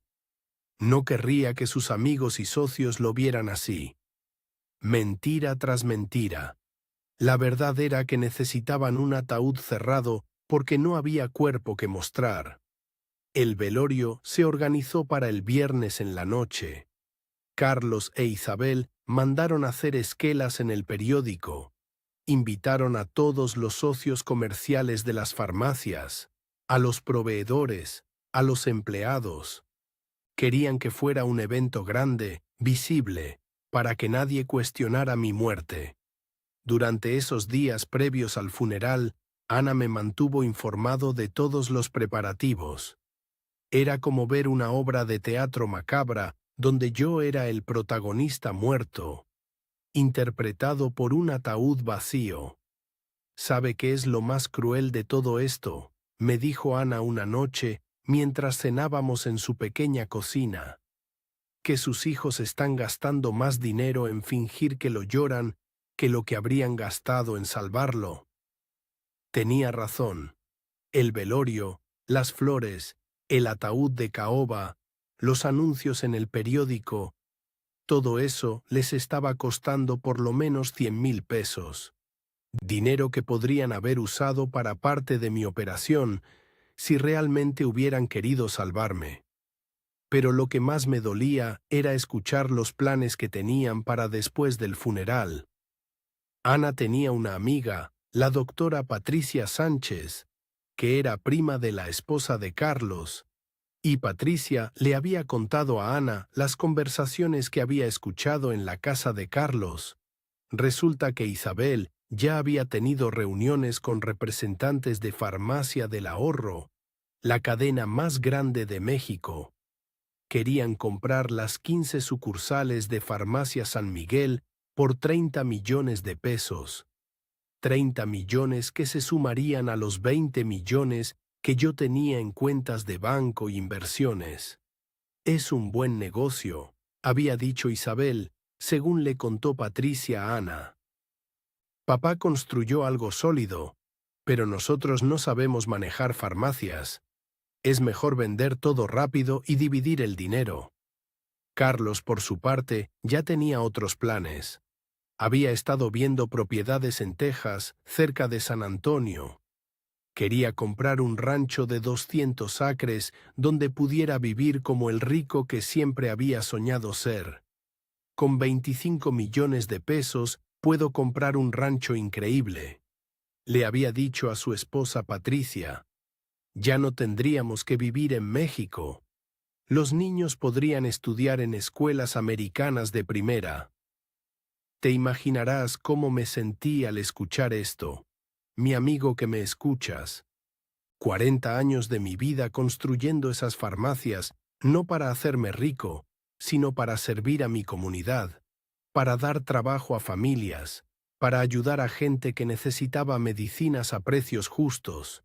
No querría que sus amigos y socios lo vieran así. Mentira tras mentira. La verdad era que necesitaban un ataúd cerrado porque no había cuerpo que mostrar. El velorio se organizó para el viernes en la noche. Carlos e Isabel mandaron hacer esquelas en el periódico. Invitaron a todos los socios comerciales de las farmacias, a los proveedores, a los empleados. Querían que fuera un evento grande, visible, para que nadie cuestionara mi muerte. Durante esos días previos al funeral, Ana me mantuvo informado de todos los preparativos. Era como ver una obra de teatro macabra donde yo era el protagonista muerto, interpretado por un ataúd vacío. ¿Sabe qué es lo más cruel de todo esto?, me dijo Ana una noche mientras cenábamos en su pequeña cocina. Que sus hijos están gastando más dinero en fingir que lo lloran que lo que habrían gastado en salvarlo. Tenía razón. El velorio, las flores, el ataúd de caoba, los anuncios en el periódico, todo eso les estaba costando por lo menos 100.000 pesos. Dinero que podrían haber usado para parte de mi operación si realmente hubieran querido salvarme. Pero lo que más me dolía era escuchar los planes que tenían para después del funeral. Ana tenía una amiga, la doctora Patricia Sánchez, que era prima de la esposa de Carlos, y Patricia le había contado a Ana las conversaciones que había escuchado en la casa de Carlos. Resulta que Isabel ya había tenido reuniones con representantes de Farmacia del Ahorro, la cadena más grande de México. Querían comprar las 15 sucursales de Farmacia San Miguel por 30 millones de pesos. 30 millones que se sumarían a los 20 millones que yo tenía en cuentas de banco e inversiones. Es un buen negocio, había dicho Isabel, según le contó Patricia a Ana. Papá construyó algo sólido, pero nosotros no sabemos manejar farmacias. Es mejor vender todo rápido y dividir el dinero. Carlos, por su parte, ya tenía otros planes. Había estado viendo propiedades en Texas, cerca de San Antonio. Quería comprar un rancho de 200 acres donde pudiera vivir como el rico que siempre había soñado ser. Con 25 millones de pesos puedo comprar un rancho increíble. Le había dicho a su esposa Patricia. Ya no tendríamos que vivir en México. Los niños podrían estudiar en escuelas americanas de primera. Te imaginarás cómo me sentí al escuchar esto. Mi amigo que me escuchas. 40 años de mi vida construyendo esas farmacias, no para hacerme rico, sino para servir a mi comunidad, para dar trabajo a familias, para ayudar a gente que necesitaba medicinas a precios justos.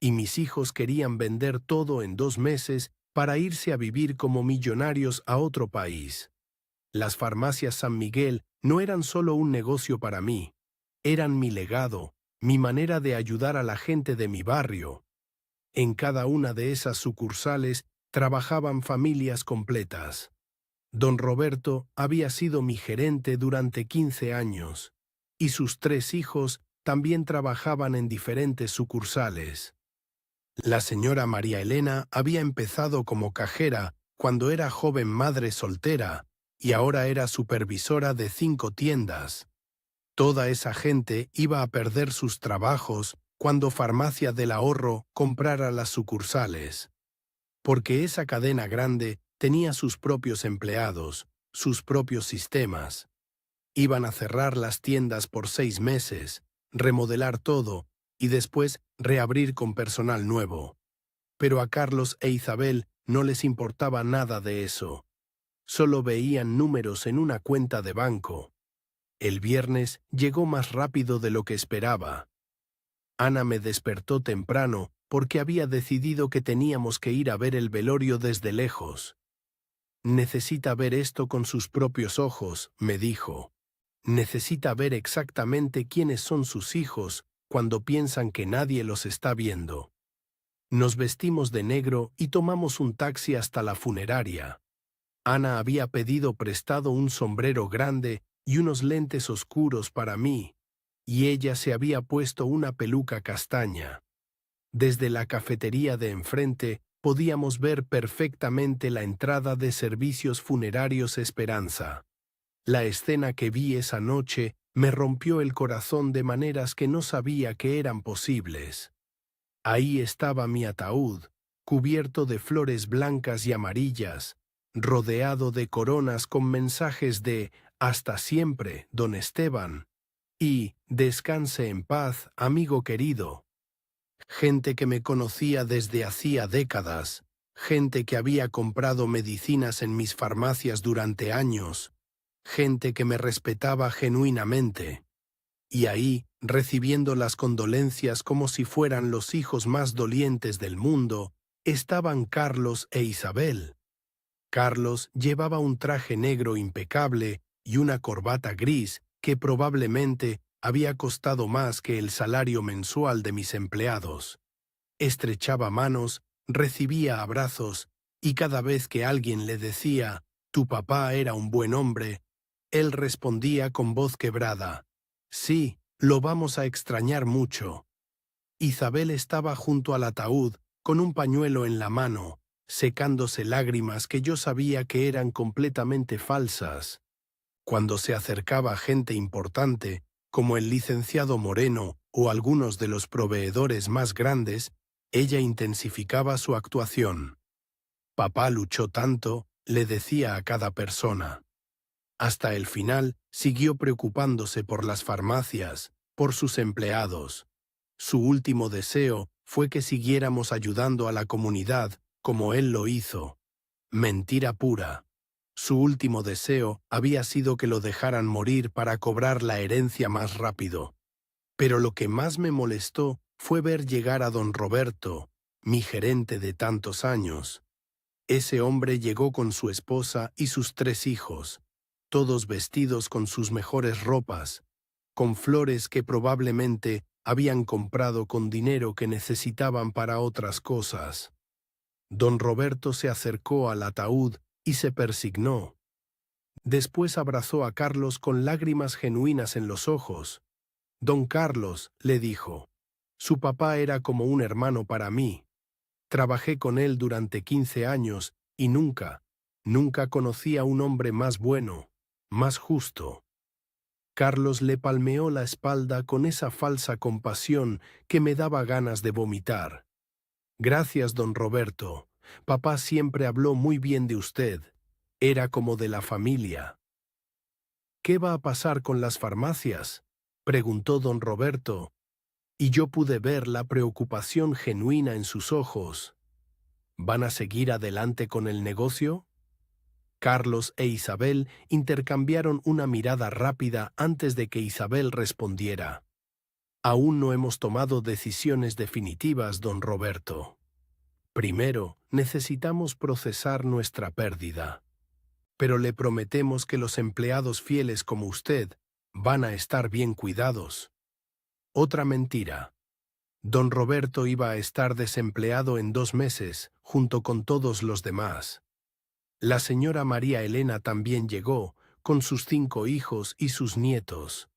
Y mis hijos querían vender todo en 2 meses para irse a vivir como millonarios a otro país. Las farmacias San Miguel no eran solo un negocio para mí, eran mi legado, mi manera de ayudar a la gente de mi barrio. En cada una de esas sucursales trabajaban familias completas. Don Roberto había sido mi gerente durante 15 años, y sus 3 hijos también trabajaban en diferentes sucursales. La señora María Elena había empezado como cajera cuando era joven madre soltera y ahora era supervisora de 5 tiendas. Toda esa gente iba a perder sus trabajos cuando Farmacia del Ahorro comprara las sucursales. Porque esa cadena grande tenía sus propios empleados, sus propios sistemas. Iban a cerrar las tiendas por 6 meses, remodelar todo y después reabrir con personal nuevo. Pero a Carlos e Isabel no les importaba nada de eso. Solo veían números en una cuenta de banco. El viernes llegó más rápido de lo que esperaba. Ana me despertó temprano porque había decidido que teníamos que ir a ver el velorio desde lejos. Necesita ver esto con sus propios ojos, me dijo. Necesita ver exactamente quiénes son sus hijos cuando piensan que nadie los está viendo. Nos vestimos de negro y tomamos un taxi hasta la funeraria. Ana había pedido prestado un sombrero grande y unos lentes oscuros para mí, y ella se había puesto una peluca castaña. Desde la cafetería de enfrente podíamos ver perfectamente la entrada de Servicios Funerarios Esperanza. La escena que vi esa noche me rompió el corazón de maneras que no sabía que eran posibles. Ahí estaba mi ataúd, cubierto de flores blancas y amarillas, rodeado de coronas con mensajes de «Hasta siempre, don Esteban» y «Descanse en paz, amigo querido». Gente que me conocía desde hacía décadas, gente que había comprado medicinas en mis farmacias durante años, gente que me respetaba genuinamente. Y ahí, recibiendo las condolencias como si fueran los hijos más dolientes del mundo, estaban Carlos e Isabel. Carlos llevaba un traje negro impecable y una corbata gris que probablemente había costado más que el salario mensual de mis empleados. Estrechaba manos, recibía abrazos, y cada vez que alguien le decía «Tu papá era un buen hombre», él respondía con voz quebrada «Sí, lo vamos a extrañar mucho». Isabel estaba junto al ataúd, con un pañuelo en la mano, secándose lágrimas que yo sabía que eran completamente falsas. Cuando se acercaba gente importante, como el licenciado Moreno o algunos de los proveedores más grandes, ella intensificaba su actuación. «Papá luchó tanto», le decía a cada persona. Hasta el final siguió preocupándose por las farmacias, por sus empleados. Su último deseo fue que siguiéramos ayudando a la comunidad como él lo hizo. Mentira pura. Su último deseo había sido que lo dejaran morir para cobrar la herencia más rápido. Pero lo que más me molestó fue ver llegar a don Roberto, mi gerente de tantos años. Ese hombre llegó con su esposa y sus 3 hijos, todos vestidos con sus mejores ropas, con flores que probablemente habían comprado con dinero que necesitaban para otras cosas. Don Roberto se acercó al ataúd y se persignó. Después abrazó a Carlos con lágrimas genuinas en los ojos. Don Carlos, le dijo, su papá era como un hermano para mí. Trabajé con él durante 15 años y nunca conocí a un hombre más bueno, más justo. Carlos le palmeó la espalda con esa falsa compasión que me daba ganas de vomitar. Gracias, don Roberto. Papá siempre habló muy bien de usted. Era como de la familia. ¿Qué va a pasar con las farmacias?, preguntó don Roberto, y yo pude ver la preocupación genuina en sus ojos. ¿Van a seguir adelante con el negocio? Carlos e Isabel intercambiaron una mirada rápida antes de que Isabel respondiera. Aún no hemos tomado decisiones definitivas, don Roberto. Primero, necesitamos procesar nuestra pérdida. Pero le prometemos que los empleados fieles como usted van a estar bien cuidados. Otra mentira. Don Roberto iba a estar desempleado en 2 meses, junto con todos los demás. La señora María Elena también llegó, con sus 5 hijos y sus nietos.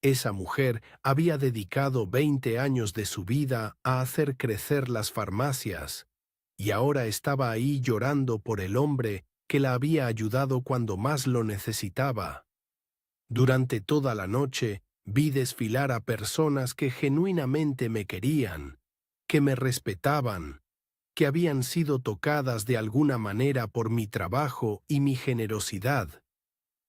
Esa mujer había dedicado 20 años de su vida a hacer crecer las farmacias, y ahora estaba ahí llorando por el hombre que la había ayudado cuando más lo necesitaba. Durante toda la noche vi desfilar a personas que genuinamente me querían, que me respetaban, que habían sido tocadas de alguna manera por mi trabajo y mi generosidad.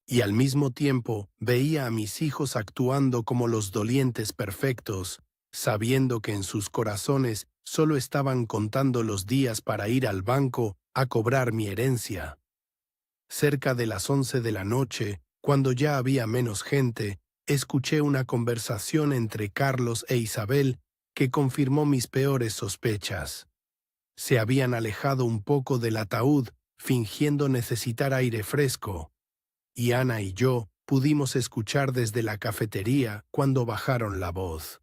Y al mismo tiempo veía a mis hijos actuando como los dolientes perfectos, sabiendo que en sus corazones solo estaban contando los días para ir al banco a cobrar mi herencia. Cerca de las 11 de la noche, cuando ya había menos gente, escuché una conversación entre Carlos e Isabel que confirmó mis peores sospechas. Se habían alejado un poco del ataúd, fingiendo necesitar aire fresco, y Ana y yo pudimos escuchar desde la cafetería cuando bajaron la voz.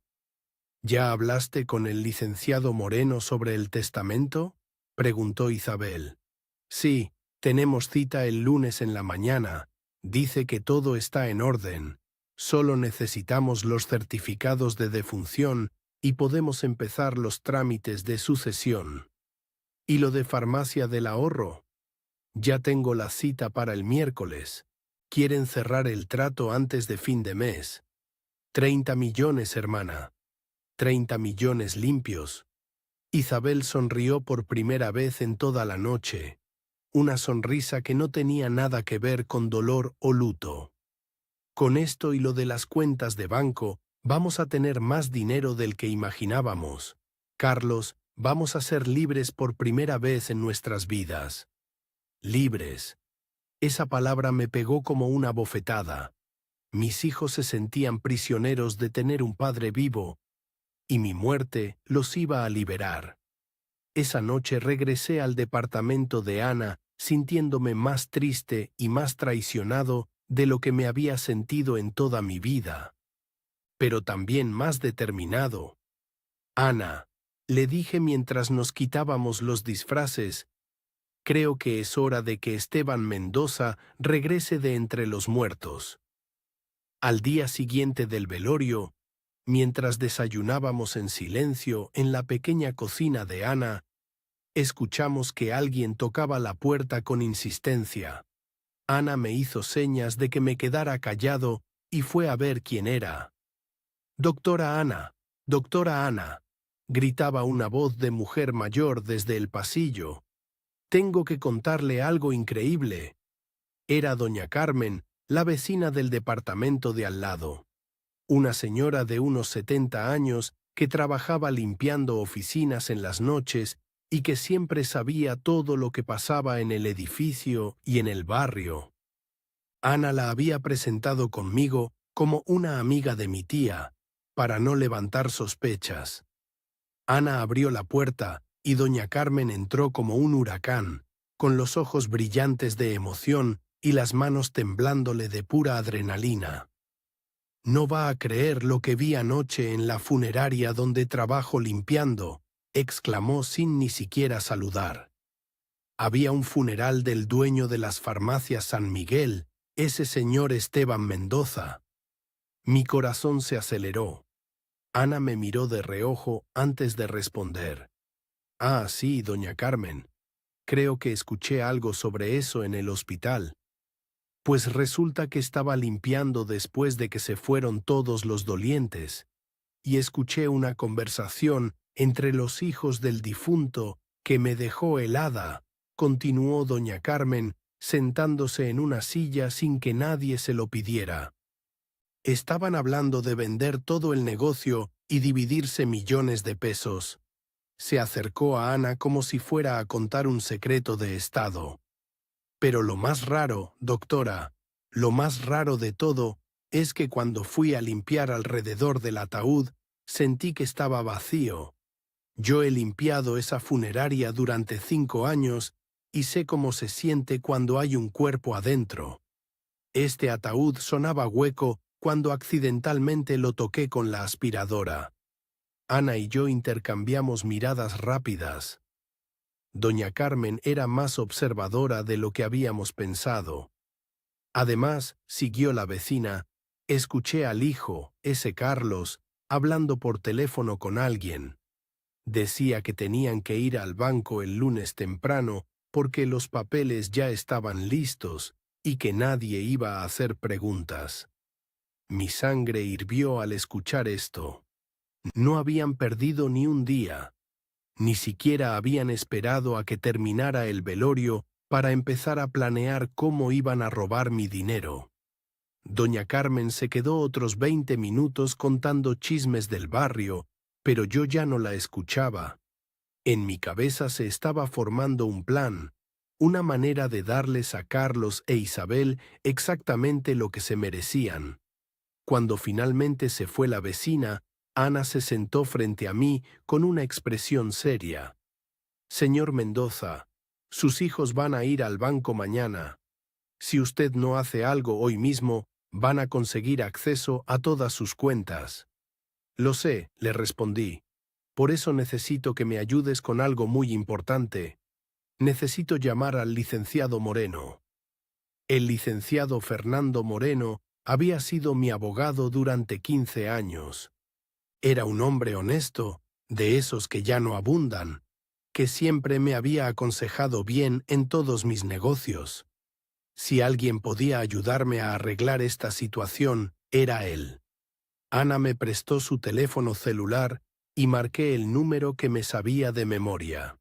¿Ya hablaste con el licenciado Moreno sobre el testamento?, preguntó Isabel. Sí, tenemos cita el lunes en la mañana. Dice que todo está en orden. Solo necesitamos los certificados de defunción y podemos empezar los trámites de sucesión. ¿Y lo de farmacia del ahorro? Ya tengo la cita para el miércoles. Quieren cerrar el trato antes de fin de mes. 30 millones, hermana. 30 millones limpios. Isabel sonrió por primera vez en toda la noche. Una sonrisa que no tenía nada que ver con dolor o luto. Con esto y lo de las cuentas de banco, vamos a tener más dinero del que imaginábamos. Carlos, vamos a ser libres por primera vez en nuestras vidas. Libres. Esa palabra me pegó como una bofetada. Mis hijos se sentían prisioneros de tener un padre vivo, y mi muerte los iba a liberar. Esa noche regresé al departamento de Ana sintiéndome más triste y más traicionado de lo que me había sentido en toda mi vida. Pero también más determinado. Ana, le dije mientras nos quitábamos los disfraces, creo que es hora de que Esteban Mendoza regrese de entre los muertos. Al día siguiente del velorio, mientras desayunábamos en silencio en la pequeña cocina de Ana, escuchamos que alguien tocaba la puerta con insistencia. Ana me hizo señas de que me quedara callado y fue a ver quién era. «Doctora Ana», gritaba una voz de mujer mayor desde el pasillo. «Tengo que contarle algo increíble». Era doña Carmen, la vecina del departamento de al lado. Una señora de unos 70 años que trabajaba limpiando oficinas en las noches y que siempre sabía todo lo que pasaba en el edificio y en el barrio. Ana la había presentado conmigo como una amiga de mi tía, para no levantar sospechas. Ana abrió la puerta y doña Carmen entró como un huracán, con los ojos brillantes de emoción y las manos temblándole de pura adrenalina. «No va a creer lo que vi anoche en la funeraria donde trabajo limpiando», exclamó sin ni siquiera saludar. Había un funeral del dueño de las farmacias San Miguel, ese señor Esteban Mendoza. Mi corazón se aceleró. Ana me miró de reojo antes de responder. «Ah, sí, doña Carmen. Creo que escuché algo sobre eso en el hospital. Pues resulta que estaba limpiando después de que se fueron todos los dolientes, y escuché una conversación entre los hijos del difunto que me dejó helada», continuó doña Carmen, sentándose en una silla sin que nadie se lo pidiera. «Estaban hablando de vender todo el negocio y dividirse millones de pesos». Se acercó a Ana como si fuera a contar un secreto de Estado. «Pero lo más raro, doctora, lo más raro de todo, es que cuando fui a limpiar alrededor del ataúd, sentí que estaba vacío. Yo he limpiado esa funeraria durante 5 años y sé cómo se siente cuando hay un cuerpo adentro. Este ataúd sonaba hueco cuando accidentalmente lo toqué con la aspiradora». Ana y yo intercambiamos miradas rápidas. Doña Carmen era más observadora de lo que habíamos pensado. Además, siguió la vecina, escuché al hijo, ese Carlos, hablando por teléfono con alguien. Decía que tenían que ir al banco el lunes temprano porque los papeles ya estaban listos y que nadie iba a hacer preguntas. Mi sangre hirvió al escuchar esto. No habían perdido ni un día. Ni siquiera habían esperado a que terminara el velorio para empezar a planear cómo iban a robar mi dinero. Doña Carmen se quedó otros 20 minutos contando chismes del barrio, pero yo ya no la escuchaba. En mi cabeza se estaba formando un plan, una manera de darles a Carlos e Isabel exactamente lo que se merecían. Cuando finalmente se fue la vecina, Ana se sentó frente a mí con una expresión seria. «Señor Mendoza, sus hijos van a ir al banco mañana. Si usted no hace algo hoy mismo, van a conseguir acceso a todas sus cuentas». «Lo sé», le respondí. «Por eso necesito que me ayudes con algo muy importante. Necesito llamar al licenciado Moreno». El licenciado Fernando Moreno había sido mi abogado durante 15 años. Era un hombre honesto, de esos que ya no abundan, que siempre me había aconsejado bien en todos mis negocios. Si alguien podía ayudarme a arreglar esta situación, era él. Ana me prestó su teléfono celular y marqué el número que me sabía de memoria.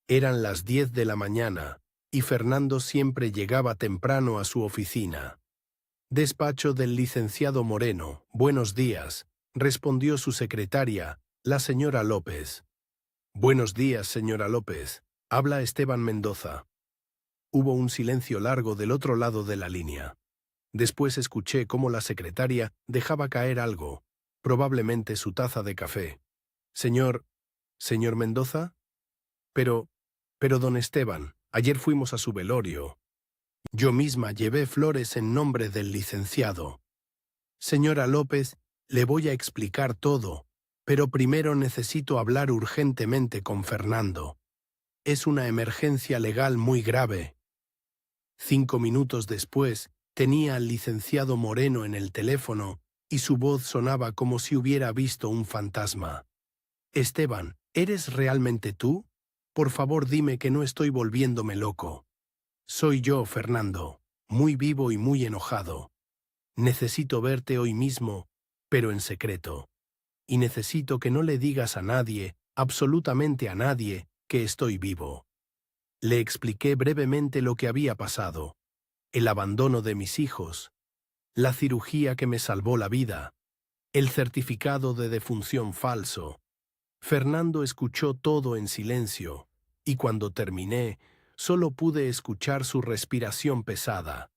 Eran las 10 de la mañana, y Fernando siempre llegaba temprano a su oficina. «Despacho del licenciado Moreno, buenos días», respondió su secretaria, la señora López. «Buenos días, señora López. Habla Esteban Mendoza». Hubo un silencio largo del otro lado de la línea. Después escuché cómo la secretaria dejaba caer algo, probablemente su taza de café. «¿Señor Mendoza? Pero don Esteban, ayer fuimos a su velorio. Yo misma llevé flores en nombre del licenciado. Señora López, le voy a explicar todo, pero primero necesito hablar urgentemente con Fernando. Es una emergencia legal muy grave». 5 minutos después, tenía al licenciado Moreno en el teléfono y su voz sonaba como si hubiera visto un fantasma. «Esteban, ¿eres realmente tú? Por favor dime que no estoy volviéndome loco». «Soy yo, Fernando, muy vivo y muy enojado. Necesito verte hoy mismo, pero en secreto. Y necesito que no le digas a nadie, absolutamente a nadie, que estoy vivo». Le expliqué brevemente lo que había pasado, el abandono de mis hijos, la cirugía que me salvó la vida, el certificado de defunción falso. Fernando escuchó todo en silencio, y cuando terminé, solo pude escuchar su respiración pesada.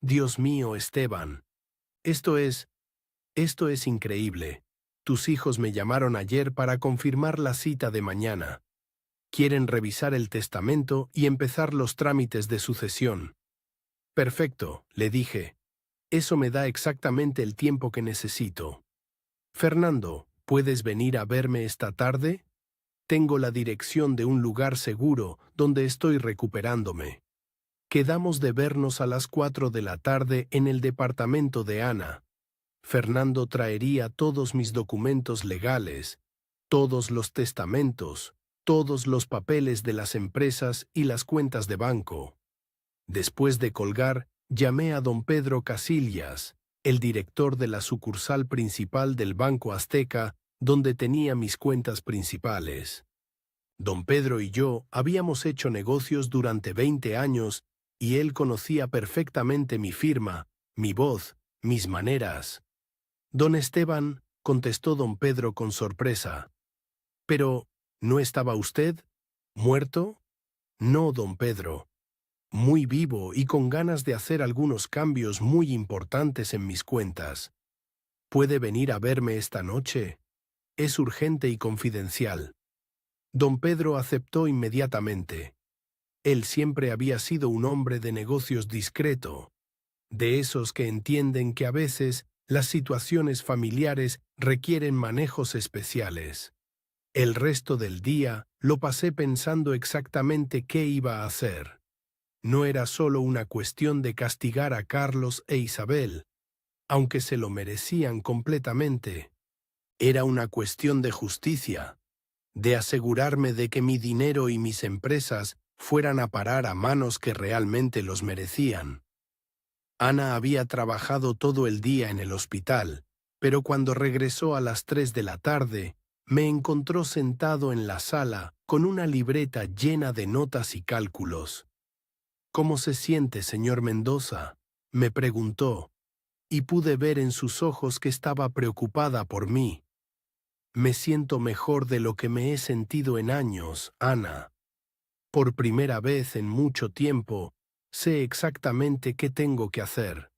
«Dios mío, Esteban, esto es increíble. Tus hijos me llamaron ayer para confirmar la cita de mañana. Quieren revisar el testamento y empezar los trámites de sucesión. Perfecto, le dije. Eso me da exactamente el tiempo que necesito. Fernando, ¿puedes venir a verme esta tarde? Tengo la dirección de un lugar seguro donde estoy recuperándome. Quedamos de vernos a las 4 de la tarde en el departamento de Ana. Fernando traería todos mis documentos legales, todos los testamentos, todos los papeles de las empresas y las cuentas de banco. Después de colgar, llamé a don Pedro Casillas, el director de la sucursal principal del Banco Azteca, donde tenía mis cuentas principales. Don Pedro y yo habíamos hecho negocios durante 20 años y él conocía perfectamente mi firma, mi voz, mis maneras. Don Esteban, contestó don Pedro con sorpresa. Pero, ¿no estaba usted muerto? No, don Pedro. Muy vivo y con ganas de hacer algunos cambios muy importantes en mis cuentas. ¿Puede venir a verme esta noche? Es urgente y confidencial. Don Pedro aceptó inmediatamente. Él siempre había sido un hombre de negocios discreto, de esos que entienden que a veces las situaciones familiares requieren manejos especiales. El resto del día lo pasé pensando exactamente qué iba a hacer. No era solo una cuestión de castigar a Carlos e Isabel, aunque se lo merecían completamente. Era una cuestión de justicia, de asegurarme de que mi dinero y mis empresas fueran a parar a manos que realmente los merecían. Ana había trabajado todo el día en el hospital, pero cuando regresó a las 3 de la tarde, me encontró sentado en la sala con una libreta llena de notas y cálculos. «¿Cómo se siente, señor Mendoza?», me preguntó, y pude ver en sus ojos que estaba preocupada por mí. «Me siento mejor de lo que me he sentido en años, Ana. Por primera vez en mucho tiempo, sé exactamente qué tengo que hacer».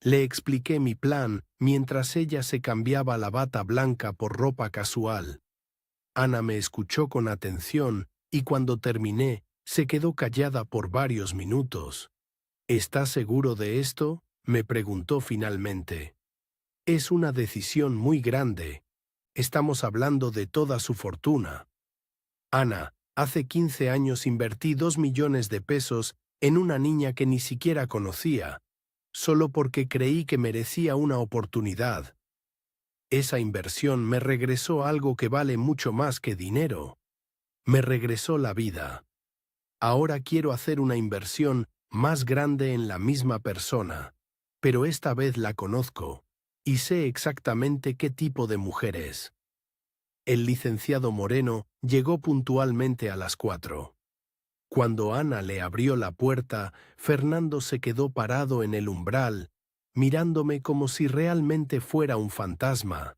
Le expliqué mi plan mientras ella se cambiaba la bata blanca por ropa casual. Ana me escuchó con atención y cuando terminé, se quedó callada por varios minutos. «¿Estás seguro de esto?», me preguntó finalmente. «Es una decisión muy grande. Estamos hablando de toda su fortuna». «Ana, hace 15 años invertí 2 millones de pesos en una niña que ni siquiera conocía, solo porque creí que merecía una oportunidad. Esa inversión me regresó algo que vale mucho más que dinero. Me regresó la vida. Ahora quiero hacer una inversión más grande en la misma persona, pero esta vez la conozco y sé exactamente qué tipo de mujer es». El licenciado Moreno llegó puntualmente a las 4. Cuando Ana le abrió la puerta, Fernando se quedó parado en el umbral, mirándome como si realmente fuera un fantasma.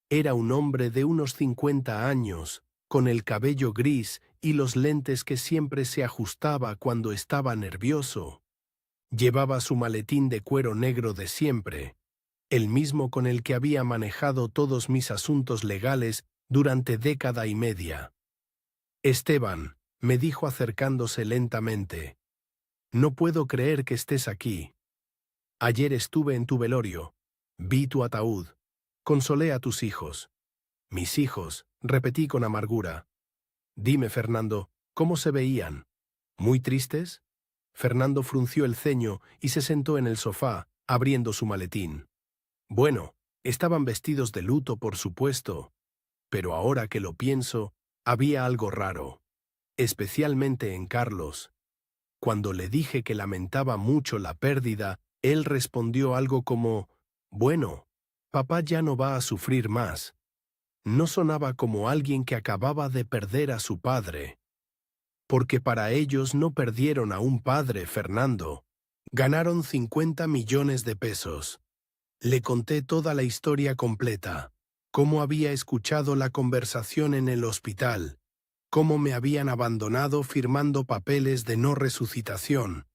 Era un hombre de unos 50 años, con el cabello gris y los lentes que siempre se ajustaba cuando estaba nervioso. Llevaba su maletín de cuero negro de siempre, el mismo con el que había manejado todos mis asuntos legales durante década y media. «Esteban», me dijo acercándose lentamente, «no puedo creer que estés aquí. Ayer estuve en tu velorio, vi tu ataúd, consolé a tus hijos». «Mis hijos», repetí con amargura. «Dime, Fernando, ¿cómo se veían? ¿Muy tristes?». Fernando frunció el ceño y se sentó en el sofá, abriendo su maletín. «Bueno, estaban vestidos de luto, por supuesto, pero ahora que lo pienso, había algo raro, especialmente en Carlos. Cuando le dije que lamentaba mucho la pérdida, él respondió algo como, «Bueno, papá ya no va a sufrir más». No sonaba como alguien que acababa de perder a su padre. Porque para ellos no perdieron a un padre, Fernando. Ganaron 50 millones de pesos. Le conté toda la historia completa, cómo había escuchado la conversación en el hospital, cómo me habían abandonado firmando papeles de no resucitación,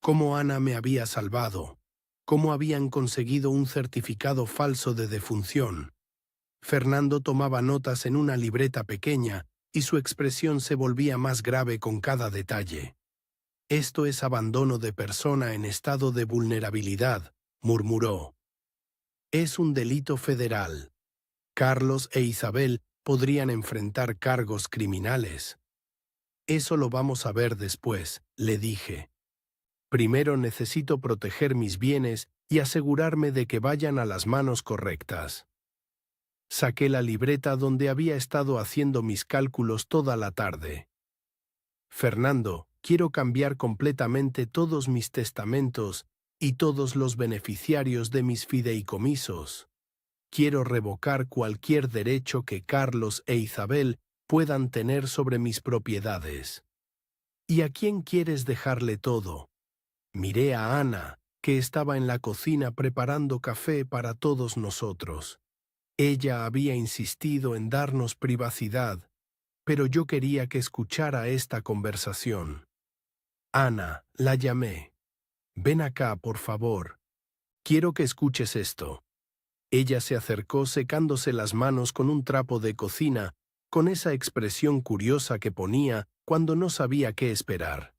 cómo Ana me había salvado, cómo habían conseguido un certificado falso de defunción. Fernando tomaba notas en una libreta pequeña y su expresión se volvía más grave con cada detalle. «Esto es abandono de persona en estado de vulnerabilidad», murmuró. «Es un delito federal. Carlos e Isabel podrían enfrentar cargos criminales». «Eso lo vamos a ver después», le dije. «Primero necesito proteger mis bienes y asegurarme de que vayan a las manos correctas». Saqué la libreta donde había estado haciendo mis cálculos toda la tarde. «Fernando, quiero cambiar completamente todos mis testamentos y todos los beneficiarios de mis fideicomisos. Quiero revocar cualquier derecho que Carlos e Isabel puedan tener sobre mis propiedades». «¿Y a quién quieres dejarle todo?». Miré a Ana, que estaba en la cocina preparando café para todos nosotros. Ella había insistido en darnos privacidad, pero yo quería que escuchara esta conversación. «Ana», la llamé. «Ven acá, por favor. Quiero que escuches esto». Ella se acercó secándose las manos con un trapo de cocina, con esa expresión curiosa que ponía cuando no sabía qué esperar.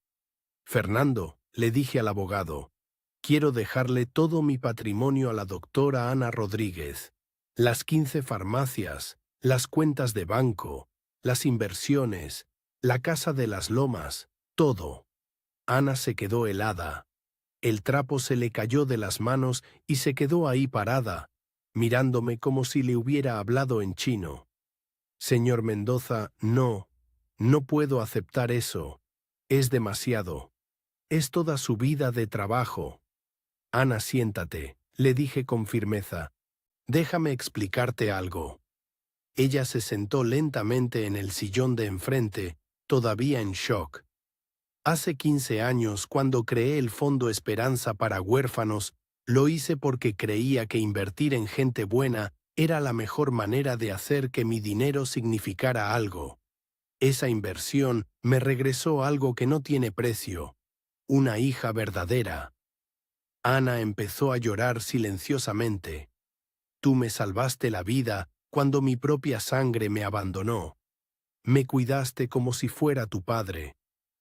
«Fernando», le dije al abogado, «quiero dejarle todo mi patrimonio a la doctora Ana Rodríguez. Las 15 farmacias, las cuentas de banco, las inversiones, la casa de las lomas, todo». Ana se quedó helada. El trapo se le cayó de las manos y se quedó ahí parada, mirándome como si le hubiera hablado en chino. «Señor Mendoza, no puedo aceptar eso. Es demasiado. Es toda su vida de trabajo». «Ana, siéntate», le dije con firmeza. «Déjame explicarte algo». Ella se sentó lentamente en el sillón de enfrente, todavía en shock. «Hace 15 años, cuando creé el Fondo Esperanza para Huérfanos, lo hice porque creía que invertir en gente buena era la mejor manera de hacer que mi dinero significara algo. Esa inversión me regresó algo que no tiene precio, una hija verdadera». Ana empezó a llorar silenciosamente. «Tú me salvaste la vida cuando mi propia sangre me abandonó. Me cuidaste como si fuera tu padre.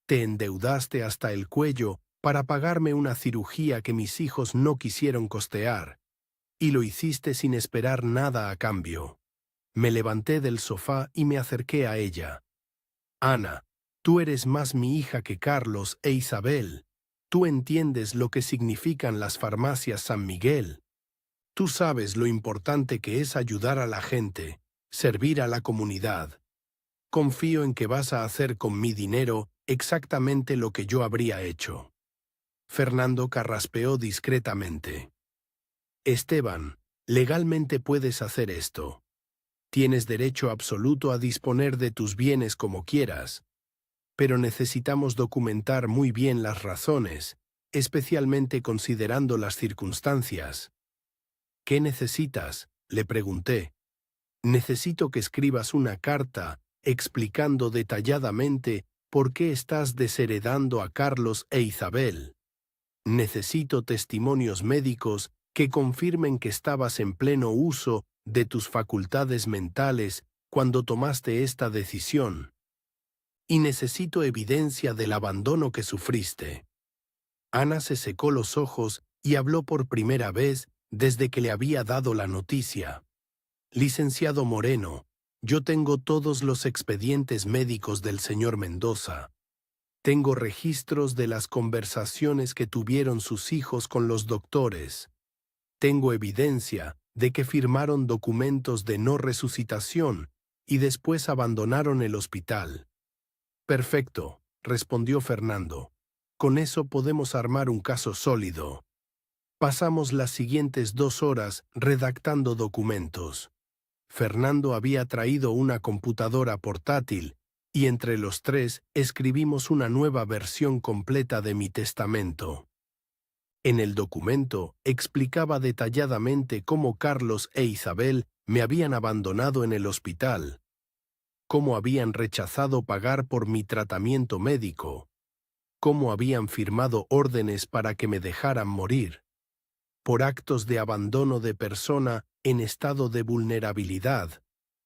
Te endeudaste hasta el cuello para pagarme una cirugía que mis hijos no quisieron costear, y lo hiciste sin esperar nada a cambio». Me levanté del sofá y me acerqué a ella. «Ana, tú eres más mi hija que Carlos e Isabel. Tú entiendes lo que significan las farmacias San Miguel. Tú sabes lo importante que es ayudar a la gente, servir a la comunidad. Confío en que vas a hacer con mi dinero exactamente lo que yo habría hecho». Fernando carraspeó discretamente. «Esteban, legalmente puedes hacer esto. Tienes derecho absoluto a disponer de tus bienes como quieras, pero necesitamos documentar muy bien las razones, especialmente considerando las circunstancias». «¿Qué necesitas?», le pregunté. «Necesito que escribas una carta explicando detalladamente por qué estás desheredando a Carlos e Isabel. Necesito testimonios médicos que confirmen que estabas en pleno uso de tus facultades mentales cuando tomaste esta decisión. Y necesito evidencia del abandono que sufriste». Ana se secó los ojos y habló por primera vez desde que le había dado la noticia. «Licenciado Moreno, yo tengo todos los expedientes médicos del señor Mendoza. Tengo registros de las conversaciones que tuvieron sus hijos con los doctores. Tengo evidencia de que firmaron documentos de no resucitación y después abandonaron el hospital». «Perfecto», respondió Fernando. «Con eso podemos armar un caso sólido». Pasamos las siguientes 2 horas redactando documentos. Fernando había traído una computadora portátil y entre los 3 escribimos una nueva versión completa de mi testamento. En el documento explicaba detalladamente cómo Carlos e Isabel me habían abandonado en el hospital, cómo habían rechazado pagar por mi tratamiento médico, cómo habían firmado órdenes para que me dejaran morir. por actos de abandono de persona en estado de vulnerabilidad,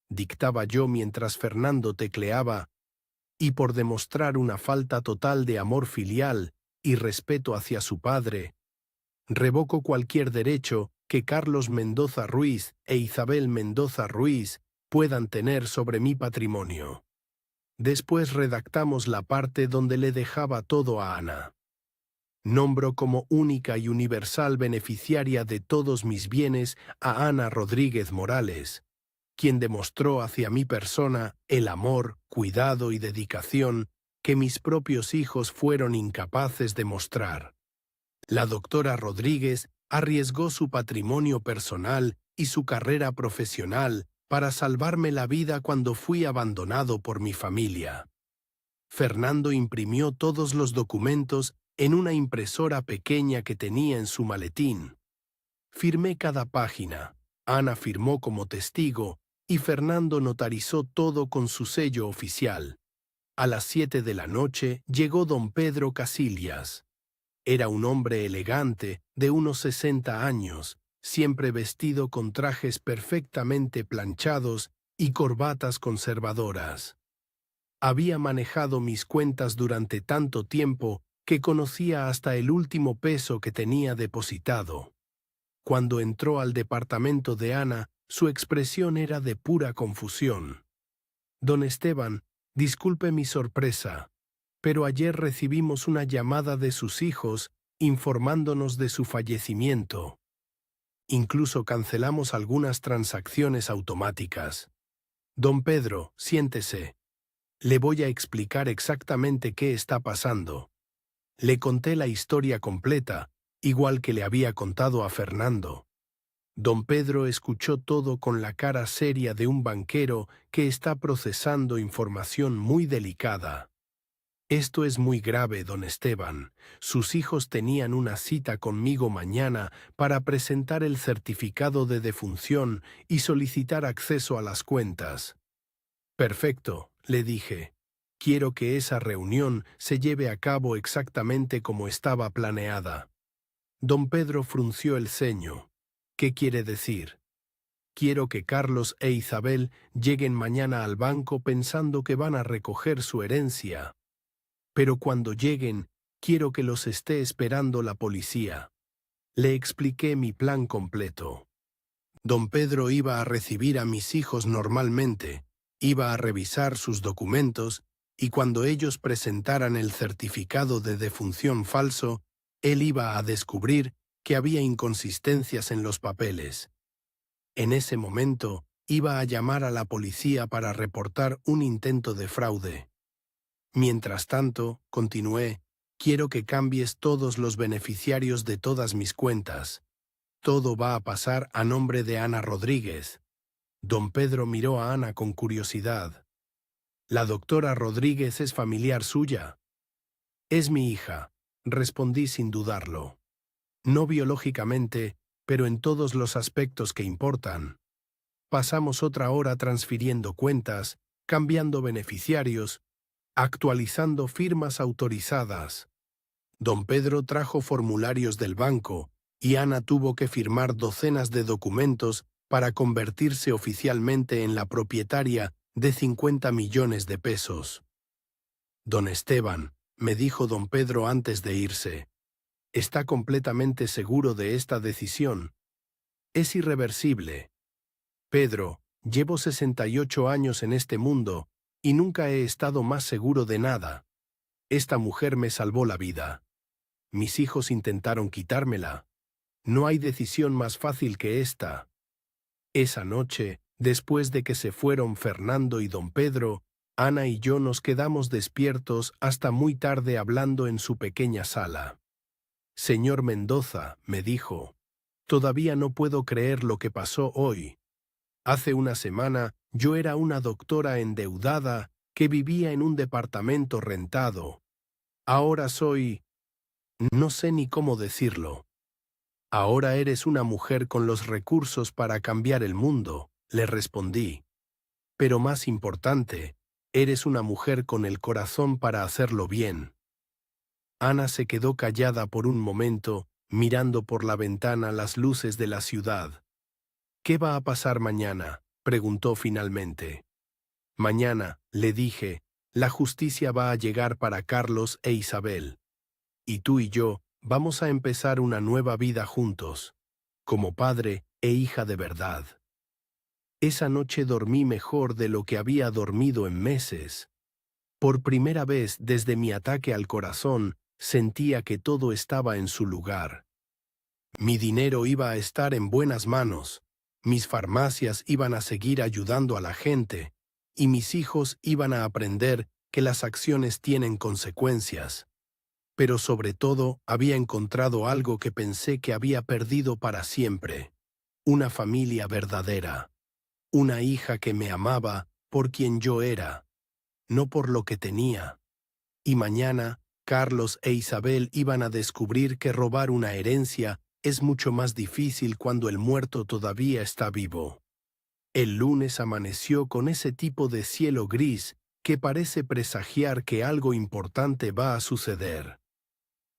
dictaba yo mientras Fernando tecleaba, y por demostrar una falta total de amor filial y respeto hacia su padre, revoco cualquier derecho que Carlos Mendoza Ruiz e Isabel Mendoza Ruiz puedan tener sobre mi patrimonio. Después redactamos la parte donde le dejaba todo a Ana. Nombro como única y universal beneficiaria de todos mis bienes a Ana Rodríguez Morales, quien demostró hacia mi persona el amor, cuidado y dedicación que mis propios hijos fueron incapaces de mostrar. La doctora Rodríguez arriesgó su patrimonio personal y su carrera profesional para salvarme la vida cuando fui abandonado por mi familia. Fernando imprimió todos los documentos en una impresora pequeña que tenía en su maletín. Firmé cada página, Ana firmó como testigo y Fernando notarizó todo con su sello oficial. A las 7 de la noche llegó don Pedro Casillas. Era un hombre elegante, de unos 60 años, siempre vestido con trajes perfectamente planchados y corbatas conservadoras. Había manejado mis cuentas durante tanto tiempo que conocía hasta el último peso que tenía depositado. Cuando entró al departamento de Ana, su expresión era de pura confusión. Don Esteban, disculpe mi sorpresa, pero ayer recibimos una llamada de sus hijos informándonos de su fallecimiento. Incluso cancelamos algunas transacciones automáticas. Don Pedro, siéntese. Le voy a explicar exactamente qué está pasando. Le conté la historia completa, igual que le había contado a Fernando. Don Pedro escuchó todo con la cara seria de un banquero que está procesando información muy delicada. Esto es muy grave, don Esteban. Sus hijos tenían una cita conmigo mañana para presentar el certificado de defunción y solicitar acceso a las cuentas. Perfecto, le dije. Quiero que esa reunión se lleve a cabo exactamente como estaba planeada. Don Pedro frunció el ceño. ¿Qué quiere decir? Quiero que Carlos e Isabel lleguen mañana al banco pensando que van a recoger su herencia. Pero cuando lleguen, quiero que los esté esperando la policía. Le expliqué mi plan completo. Don Pedro iba a recibir a mis hijos normalmente, iba a revisar sus documentos, y cuando ellos presentaran el certificado de defunción falso, él iba a descubrir que había inconsistencias en los papeles. En ese momento, iba a llamar a la policía para reportar un intento de fraude. Mientras tanto, continué, quiero que cambies todos los beneficiarios de todas mis cuentas. Todo va a pasar a nombre de Ana Rodríguez. Don Pedro miró a Ana con curiosidad. ¿La doctora Rodríguez es familiar suya? Es mi hija, respondí sin dudarlo. No biológicamente, pero en todos los aspectos que importan. Pasamos otra hora transfiriendo cuentas, cambiando beneficiarios, actualizando firmas autorizadas. Don Pedro trajo formularios del banco y Ana tuvo que firmar docenas de documentos para convertirse oficialmente en la propietaria de 50 millones de pesos. Don Esteban, me dijo don Pedro antes de irse, ¿está completamente seguro de esta decisión? Es irreversible. Pedro, llevo 68 años en este mundo y nunca he estado más seguro de nada. Esta mujer me salvó la vida. Mis hijos intentaron quitármela. No hay decisión más fácil que esta. Esa noche, después de que se fueron Fernando y don Pedro, Ana y yo nos quedamos despiertos hasta muy tarde hablando en su pequeña sala. Señor Mendoza, me dijo, todavía no puedo creer lo que pasó hoy. Hace una semana yo era una doctora endeudada que vivía en un departamento rentado. Ahora soy... no sé ni cómo decirlo. Ahora eres una mujer con los recursos para cambiar el mundo, le respondí. Pero más importante, eres una mujer con el corazón para hacerlo bien. Ana se quedó callada por un momento mirando por la ventana las luces de la ciudad. «¿Qué va a pasar mañana?», preguntó finalmente. «Mañana», le dije, «la justicia va a llegar para Carlos e Isabel. Y tú y yo vamos a empezar una nueva vida juntos, como padre e hija de verdad». Esa noche dormí mejor de lo que había dormido en meses. Por primera vez desde mi ataque al corazón, sentía que todo estaba en su lugar. Mi dinero iba a estar en buenas manos, mis farmacias iban a seguir ayudando a la gente, y mis hijos iban a aprender que las acciones tienen consecuencias. Pero sobre todo había encontrado algo que pensé que había perdido para siempre: una familia verdadera, una hija que me amaba por quien yo era, no por lo que tenía. Y mañana, Carlos e Isabel iban a descubrir que robar una herencia es mucho más difícil cuando el muerto todavía está vivo. El lunes amaneció con ese tipo de cielo gris que parece presagiar que algo importante va a suceder.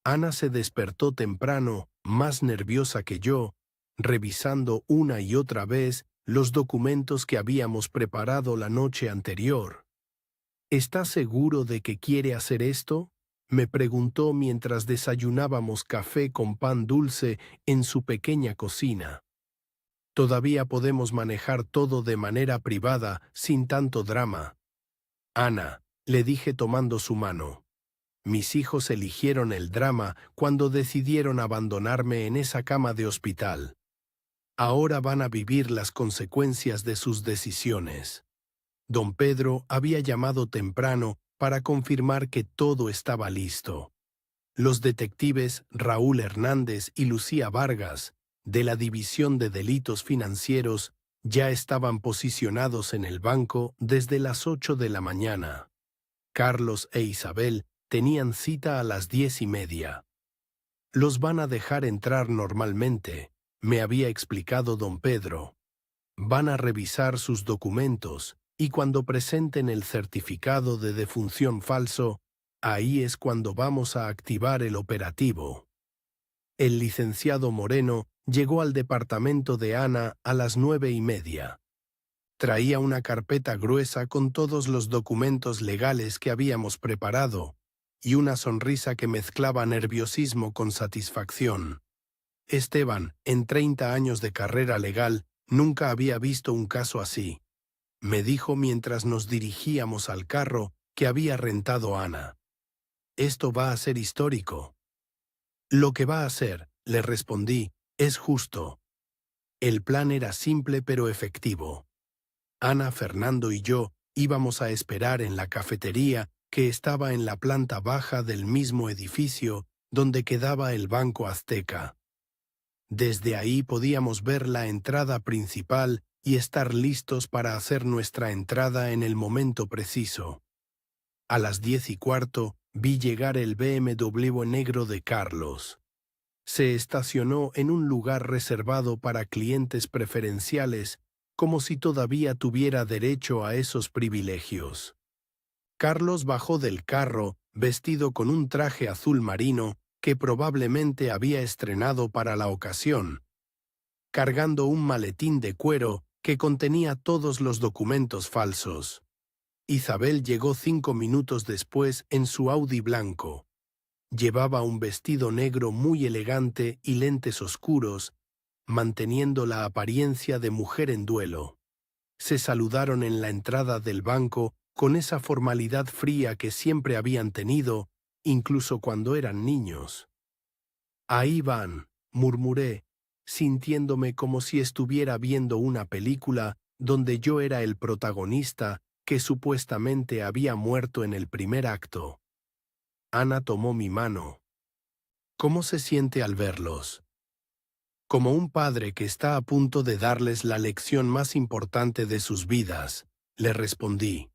Ana se despertó temprano, más nerviosa que yo, revisando una y otra vez los documentos que habíamos preparado la noche anterior. «¿Está seguro de que quiere hacer esto?», me preguntó mientras desayunábamos café con pan dulce en su pequeña cocina. «Todavía podemos manejar todo de manera privada, sin tanto drama». «Ana», le dije tomando su mano, «mis hijos eligieron el drama cuando decidieron abandonarme en esa cama de hospital. Ahora van a vivir las consecuencias de sus decisiones». Don Pedro había llamado temprano para confirmar que todo estaba listo. Los detectives Raúl Hernández y Lucía Vargas, de la División de Delitos Financieros, ya estaban posicionados en el banco desde las 8 de la mañana. Carlos e Isabel tenían cita a las 10:30. «Los van a dejar entrar normalmente», me había explicado don Pedro. «Van a revisar sus documentos, y cuando presenten el certificado de defunción falso, ahí es cuando vamos a activar el operativo». El licenciado Moreno llegó al departamento de Ana a las 9:30. Traía una carpeta gruesa con todos los documentos legales que habíamos preparado, y una sonrisa que mezclaba nerviosismo con satisfacción. Esteban, en 30 años de carrera legal, nunca había visto un caso así, me dijo mientras nos dirigíamos al carro que había rentado Ana. «Esto va a ser histórico». «Lo que va a ser», le respondí, «es justo». El plan era simple pero efectivo. Ana, Fernando y yo íbamos a esperar en la cafetería que estaba en la planta baja del mismo edificio donde quedaba el Banco Azteca. Desde ahí podíamos ver la entrada principal y estar listos para hacer nuestra entrada en el momento preciso. A las 10:15 vi llegar el BMW negro de Carlos. Se estacionó en un lugar reservado para clientes preferenciales, como si todavía tuviera derecho a esos privilegios. Carlos bajó del carro, vestido con un traje azul marino que probablemente había estrenado para la ocasión, cargando un maletín de cuero que contenía todos los documentos falsos. Isabel llegó 5 minutos después en su Audi blanco. Llevaba un vestido negro muy elegante y lentes oscuros, manteniendo la apariencia de mujer en duelo. Se saludaron en la entrada del banco con esa formalidad fría que siempre habían tenido, incluso cuando eran niños. «Ahí van», murmuré, sintiéndome como si estuviera viendo una película donde yo era el protagonista que supuestamente había muerto en el primer acto. Ana tomó mi mano. «¿Cómo se siente al verlos?» «Como un padre que está a punto de darles la lección más importante de sus vidas», le respondí.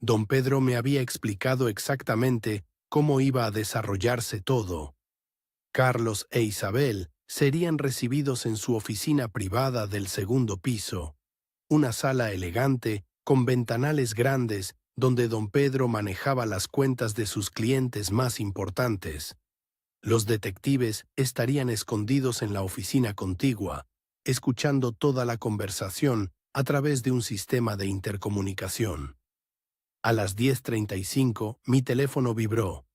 Don Pedro me había explicado exactamente cómo iba a desarrollarse todo. Carlos e Isabel serían recibidos en su oficina privada del segundo piso, una sala elegante con ventanales grandes donde don Pedro manejaba las cuentas de sus clientes más importantes. Los detectives estarían escondidos en la oficina contigua, escuchando toda la conversación a través de un sistema de intercomunicación. A las 10:35 mi teléfono vibró.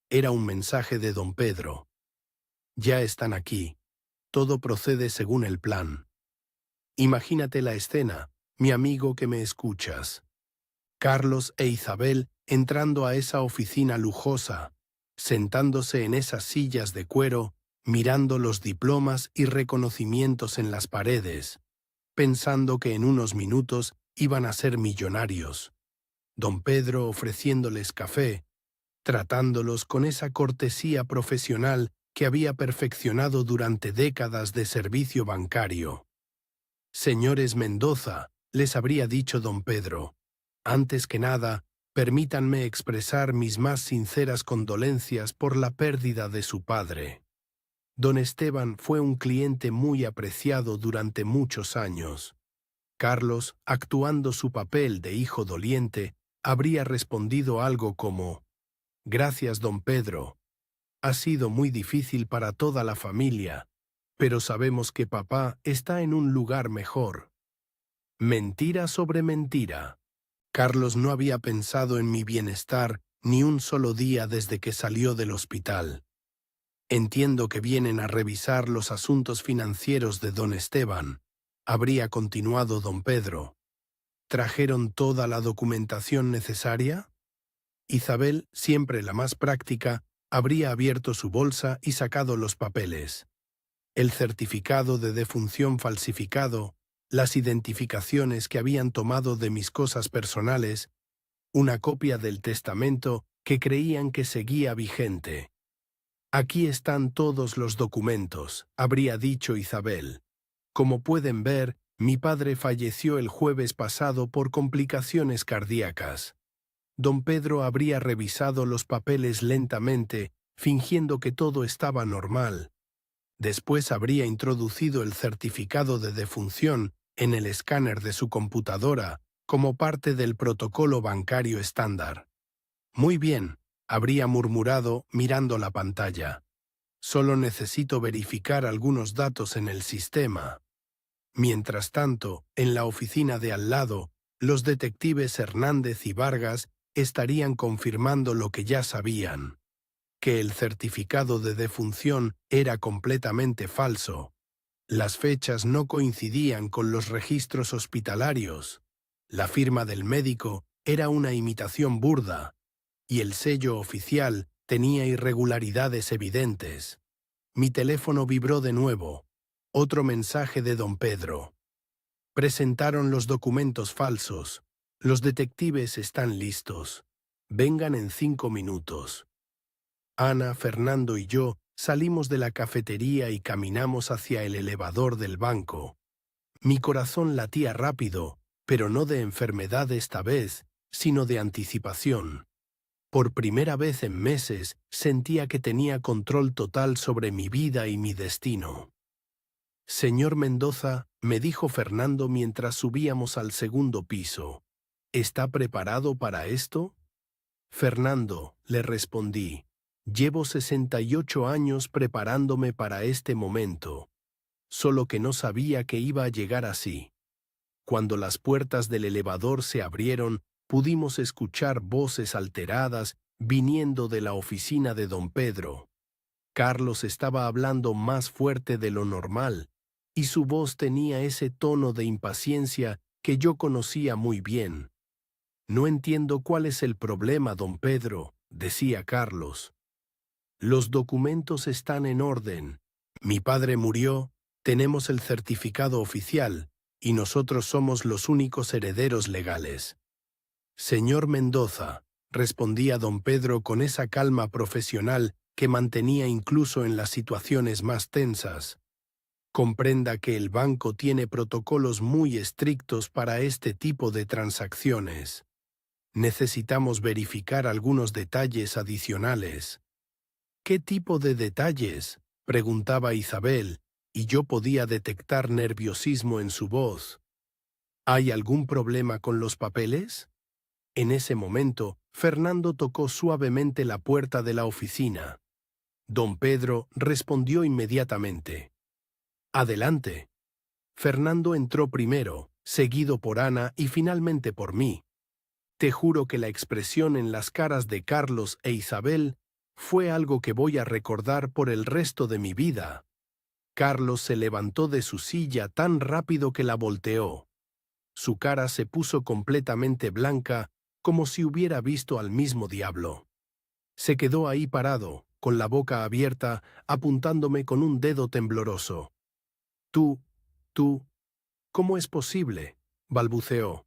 Era un mensaje de don Pedro. Ya están aquí. Todo procede según el plan. Imagínate la escena, mi amigo que me escuchas. Carlos e Isabel entrando a esa oficina lujosa, sentándose en esas sillas de cuero, mirando los diplomas y reconocimientos en las paredes, pensando que en unos minutos iban a ser millonarios. Don Pedro ofreciéndoles café, tratándolos con esa cortesía profesional que había perfeccionado durante décadas de servicio bancario. Señores Mendoza, les habría dicho don Pedro, antes que nada, permítanme expresar mis más sinceras condolencias por la pérdida de su padre. Don Esteban fue un cliente muy apreciado durante muchos años. Carlos, actuando su papel de hijo doliente, habría respondido algo como: «Gracias, don Pedro. Ha sido muy difícil para toda la familia, pero sabemos que papá está en un lugar mejor». Mentira sobre mentira. Carlos no había pensado en mi bienestar ni un solo día desde que salió del hospital. Entiendo que vienen a revisar los asuntos financieros de don Esteban, habría continuado don Pedro. ¿Trajeron toda la documentación necesaria? Isabel, siempre la más práctica, habría abierto su bolsa y sacado los papeles. El certificado de defunción falsificado, las identificaciones que habían tomado de mis cosas personales, una copia del testamento que creían que seguía vigente. Aquí están todos los documentos, habría dicho Isabel. Como pueden ver, mi padre falleció el jueves pasado por complicaciones cardíacas. Don Pedro habría revisado los papeles lentamente, fingiendo que todo estaba normal. Después habría introducido el certificado de defunción en el escáner de su computadora como parte del protocolo bancario estándar. Muy bien, habría murmurado mirando la pantalla. Solo necesito verificar algunos datos en el sistema. Mientras tanto, en la oficina de al lado, los detectives Hernández y Vargas estarían confirmando lo que ya sabían: que el certificado de defunción era completamente falso. Las fechas no coincidían con los registros hospitalarios. La firma del médico era una imitación burda, y el sello oficial tenía irregularidades evidentes. Mi teléfono vibró de nuevo. Otro mensaje de don Pedro. Presentaron los documentos falsos. Los detectives están listos. Vengan en 5 minutos. Ana, Fernando y yo salimos de la cafetería y caminamos hacia el elevador del banco. Mi corazón latía rápido, pero no de enfermedad esta vez, sino de anticipación. Por primera vez en meses sentía que tenía control total sobre mi vida y mi destino. Señor Mendoza, me dijo Fernando mientras subíamos al segundo piso, ¿está preparado para esto? Fernando, le respondí, llevo 68 años preparándome para este momento, solo que no sabía que iba a llegar así. Cuando las puertas del elevador se abrieron, pudimos escuchar voces alteradas viniendo de la oficina de don Pedro. Carlos estaba hablando más fuerte de lo normal, y su voz tenía ese tono de impaciencia que yo conocía muy bien. «No entiendo cuál es el problema, don Pedro», decía Carlos. «Los documentos están en orden. Mi padre murió, tenemos el certificado oficial, y nosotros somos los únicos herederos legales». «Señor Mendoza», respondía don Pedro con esa calma profesional que mantenía incluso en las situaciones más tensas, «comprenda que el banco tiene protocolos muy estrictos para este tipo de transacciones. Necesitamos verificar algunos detalles adicionales». «¿Qué tipo de detalles?», preguntaba Isabel, y yo podía detectar nerviosismo en su voz. «¿Hay algún problema con los papeles?». En ese momento, Fernando tocó suavemente la puerta de la oficina. Don Pedro respondió inmediatamente. Adelante. Fernando entró primero, seguido por Ana y finalmente por mí. Te juro que la expresión en las caras de Carlos e Isabel fue algo que voy a recordar por el resto de mi vida. Carlos se levantó de su silla tan rápido que la volteó. Su cara se puso completamente blanca, como si hubiera visto al mismo diablo. Se quedó ahí parado, con la boca abierta, apuntándome con un dedo tembloroso. Tú, ¿cómo es posible?, balbuceó.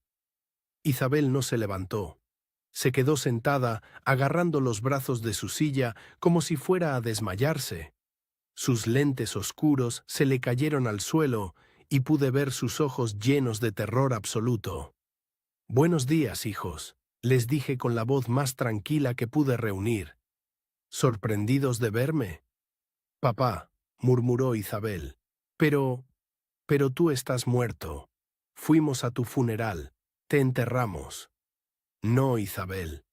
Isabel no se levantó. Se quedó sentada, agarrando los brazos de su silla como si fuera a desmayarse. Sus lentes oscuros se le cayeron al suelo y pude ver sus ojos llenos de terror absoluto. «Buenos días, hijos», les dije con la voz más tranquila que pude reunir. «¿Sorprendidos de verme?» «Papá», murmuró Isabel. Pero tú estás muerto. Fuimos a tu funeral. Te enterramos». «No, Isabel.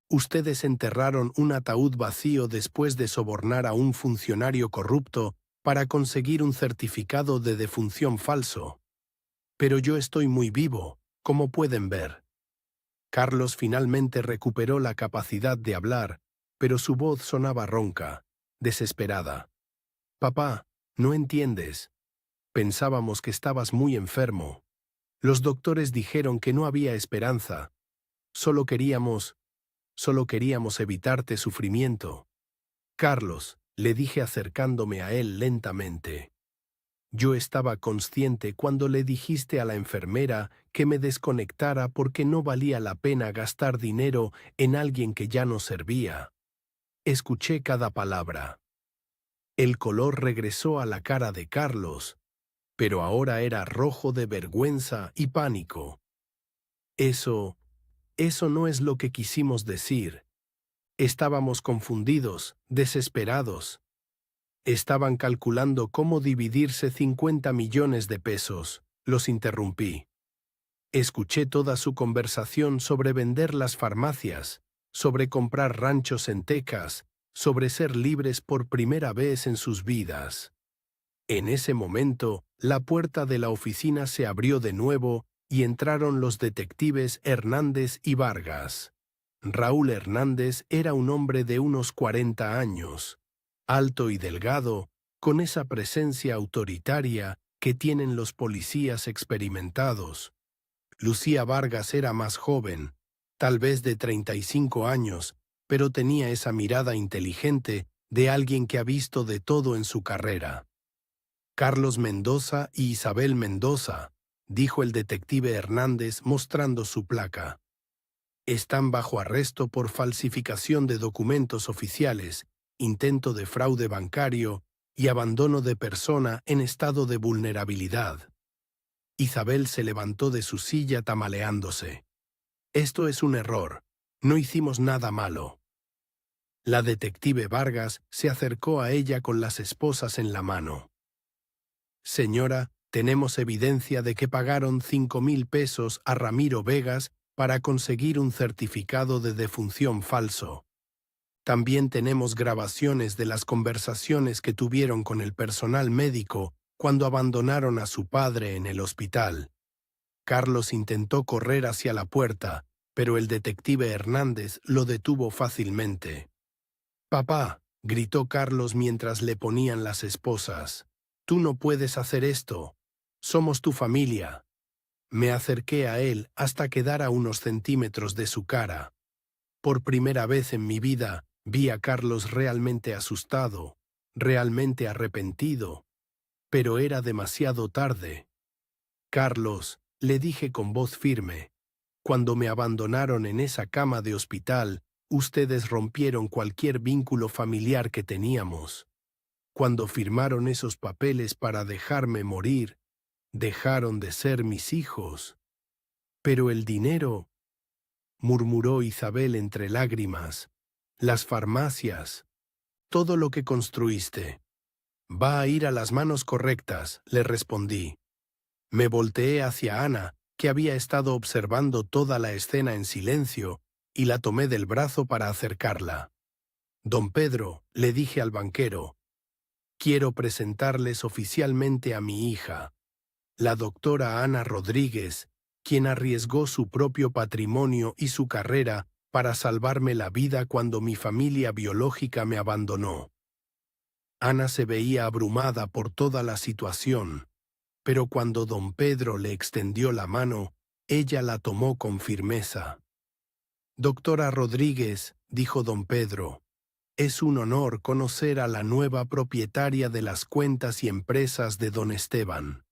Ustedes enterraron un ataúd vacío después de sobornar a un funcionario corrupto para conseguir un certificado de defunción falso. Pero yo estoy muy vivo, como pueden ver». Carlos finalmente recuperó la capacidad de hablar, pero su voz sonaba ronca, desesperada. «Papá, no entiendes. Pensábamos que estabas muy enfermo. Los doctores dijeron que no había esperanza. Solo queríamos evitarte sufrimiento». «Carlos», le dije acercándome a él lentamente. «Yo estaba consciente cuando le dijiste a la enfermera que me desconectara porque no valía la pena gastar dinero en alguien que ya no servía. Escuché cada palabra». El color regresó a la cara de Carlos, pero ahora era rojo de vergüenza y pánico. Eso no es lo que quisimos decir. Estábamos confundidos, desesperados. Estaban calculando cómo dividirse 50 millones de pesos. Los interrumpí. Escuché toda su conversación sobre vender las farmacias, sobre comprar ranchos en Texas, sobre ser libres por primera vez en sus vidas. En ese momento, la puerta de la oficina se abrió de nuevo y entraron los detectives Hernández y Vargas. Raúl Hernández era un hombre de unos 40 años, alto y delgado, con esa presencia autoritaria que tienen los policías experimentados. Lucía Vargas era más joven, tal vez de 35 años, pero tenía esa mirada inteligente de alguien que ha visto de todo en su carrera. «Carlos Mendoza y Isabel Mendoza», dijo el detective Hernández mostrando su placa. «Están bajo arresto por falsificación de documentos oficiales, intento de fraude bancario y abandono de persona en estado de vulnerabilidad». Isabel se levantó de su silla tambaleándose. «Esto es un error. No hicimos nada malo». La detective Vargas se acercó a ella con las esposas en la mano. «Señora, tenemos evidencia de que pagaron 5,000 pesos a Ramiro Vegas para conseguir un certificado de defunción falso. También tenemos grabaciones de las conversaciones que tuvieron con el personal médico cuando abandonaron a su padre en el hospital». Carlos intentó correr hacia la puerta, pero el detective Hernández lo detuvo fácilmente. «Papá», gritó Carlos mientras le ponían las esposas, «tú no puedes hacer esto. Somos tu familia». Me acerqué a él hasta quedar a unos centímetros de su cara. Por primera vez en mi vida vi a Carlos realmente asustado, realmente arrepentido. Pero era demasiado tarde. «Carlos», le dije con voz firme, «cuando me abandonaron en esa cama de hospital, ustedes rompieron cualquier vínculo familiar que teníamos. Cuando firmaron esos papeles para dejarme morir, dejaron de ser mis hijos». «Pero el dinero», murmuró Isabel entre lágrimas, «las farmacias, todo lo que construiste». «Va a ir a las manos correctas», le respondí. Me volteé hacia Ana, que había estado observando toda la escena en silencio, y la tomé del brazo para acercarla. Don Pedro, le dije al banquero, quiero presentarles oficialmente a mi hija, la doctora Ana Rodríguez, quien arriesgó su propio patrimonio y su carrera para salvarme la vida cuando mi familia biológica me abandonó. Ana se veía abrumada por toda la situación, pero cuando don Pedro le extendió la mano, ella la tomó con firmeza. Doctora Rodríguez, dijo don Pedro, es un honor conocer a la nueva propietaria de las cuentas y empresas de don Esteban.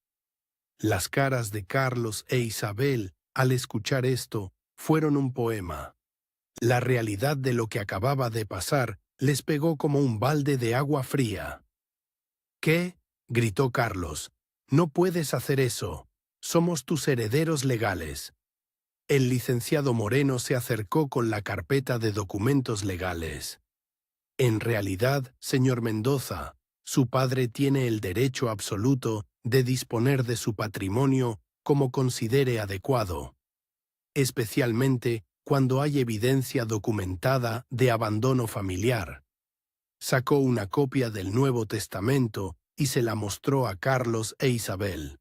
Las caras de Carlos e Isabel, al escuchar esto, fueron un poema. La realidad de lo que acababa de pasar les pegó como un balde de agua fría. ¿Qué? Gritó Carlos. No puedes hacer eso. Somos tus herederos legales. El licenciado Moreno se acercó con la carpeta de documentos legales. En realidad, señor Mendoza, su padre tiene el derecho absoluto de disponer de su patrimonio como considere adecuado, especialmente cuando hay evidencia documentada de abandono familiar. Sacó una copia del Nuevo Testamento y se la mostró a Carlos e Isabel.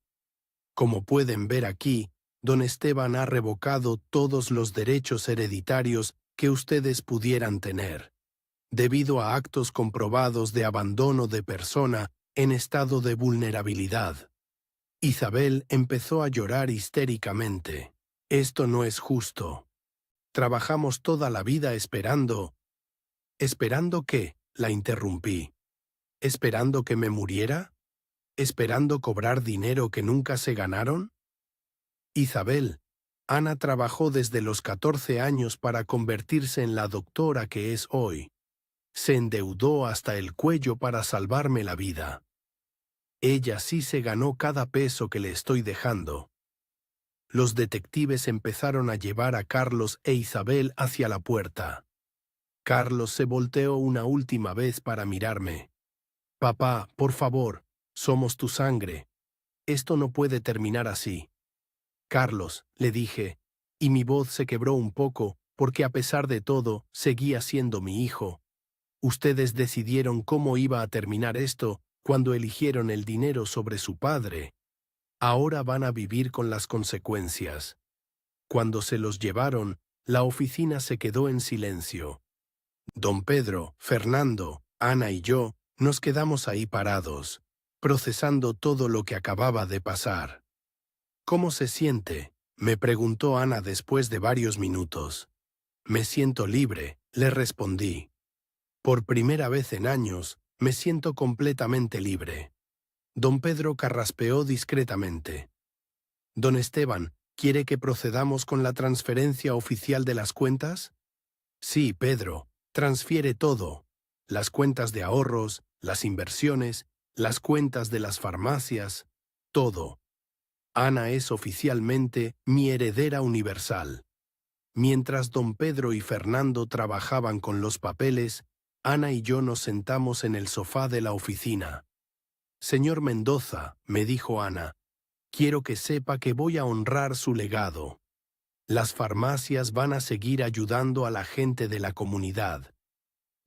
Como pueden ver aquí, don Esteban ha revocado todos los derechos hereditarios que ustedes pudieran tener, debido a actos comprobados de abandono de persona en estado de vulnerabilidad. Isabel empezó a llorar histéricamente. Esto no es justo. Trabajamos toda la vida esperando. ¿Esperando qué? La interrumpí. ¿Esperando que me muriera? ¿Esperando cobrar dinero que nunca se ganaron? Isabel, Ana trabajó desde los 14 años para convertirse en la doctora que es hoy. Se endeudó hasta el cuello para salvarme la vida. Ella sí se ganó cada peso que le estoy dejando. Los detectives empezaron a llevar a Carlos e Isabel hacia la puerta. Carlos se volteó una última vez para mirarme. Papá, por favor, somos tu sangre. Esto no puede terminar así. Carlos, le dije, y mi voz se quebró un poco porque a pesar de todo seguía siendo mi hijo. Ustedes decidieron cómo iba a terminar esto cuando eligieron el dinero sobre su padre. Ahora van a vivir con las consecuencias. Cuando se los llevaron, la oficina se quedó en silencio. Don Pedro, Fernando, Ana y yo nos quedamos ahí parados, procesando todo lo que acababa de pasar. ¿Cómo se siente?, me preguntó Ana después de varios minutos. Me siento libre, le respondí. Por primera vez en años, me siento completamente libre. Don Pedro carraspeó discretamente. Don Esteban, ¿quiere que procedamos con la transferencia oficial de las cuentas? Sí, Pedro, transfiere todo. Las cuentas de ahorros, las inversiones, las cuentas de las farmacias, todo. Ana es oficialmente mi heredera universal. Mientras don Pedro y Fernando trabajaban con los papeles, Ana y yo nos sentamos en el sofá de la oficina. Señor Mendoza, me dijo Ana, quiero que sepa que voy a honrar su legado. Las farmacias van a seguir ayudando a la gente de la comunidad.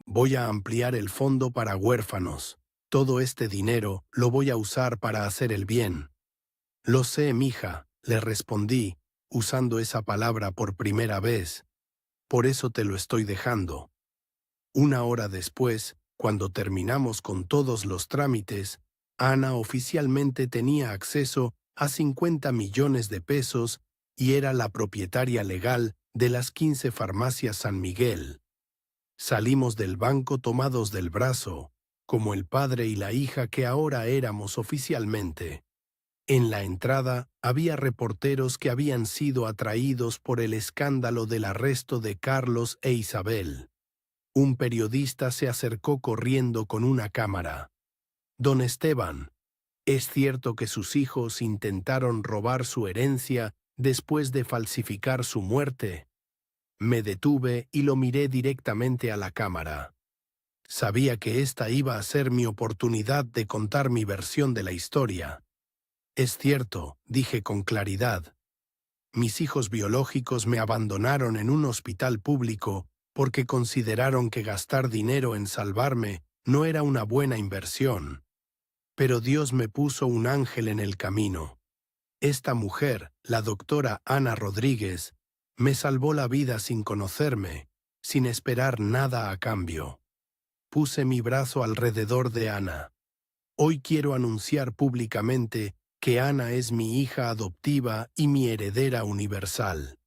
Voy a ampliar el fondo para huérfanos. Todo este dinero lo voy a usar para hacer el bien. Lo sé, mija, le respondí, usando esa palabra por primera vez. Por eso te lo estoy dejando. Una hora después, cuando terminamos con todos los trámites, Ana oficialmente tenía acceso a 50 millones de pesos y era la propietaria legal de las 15 farmacias San Miguel. Salimos del banco tomados del brazo, como el padre y la hija que ahora éramos oficialmente. En la entrada había reporteros que habían sido atraídos por el escándalo del arresto de Carlos e Isabel. Un periodista se acercó corriendo con una cámara. Don Esteban, ¿es cierto que sus hijos intentaron robar su herencia después de falsificar su muerte? Me detuve y lo miré directamente a la cámara. Sabía que esta iba a ser mi oportunidad de contar mi versión de la historia. Es cierto, dije con claridad. Mis hijos biológicos me abandonaron en un hospital público porque consideraron que gastar dinero en salvarme no era una buena inversión. Pero Dios me puso un ángel en el camino. Esta mujer, la doctora Ana Rodríguez, me salvó la vida sin conocerme, sin esperar nada a cambio. Puse mi brazo alrededor de Ana. Hoy quiero anunciar públicamente que Ana es mi hija adoptiva y mi heredera universal.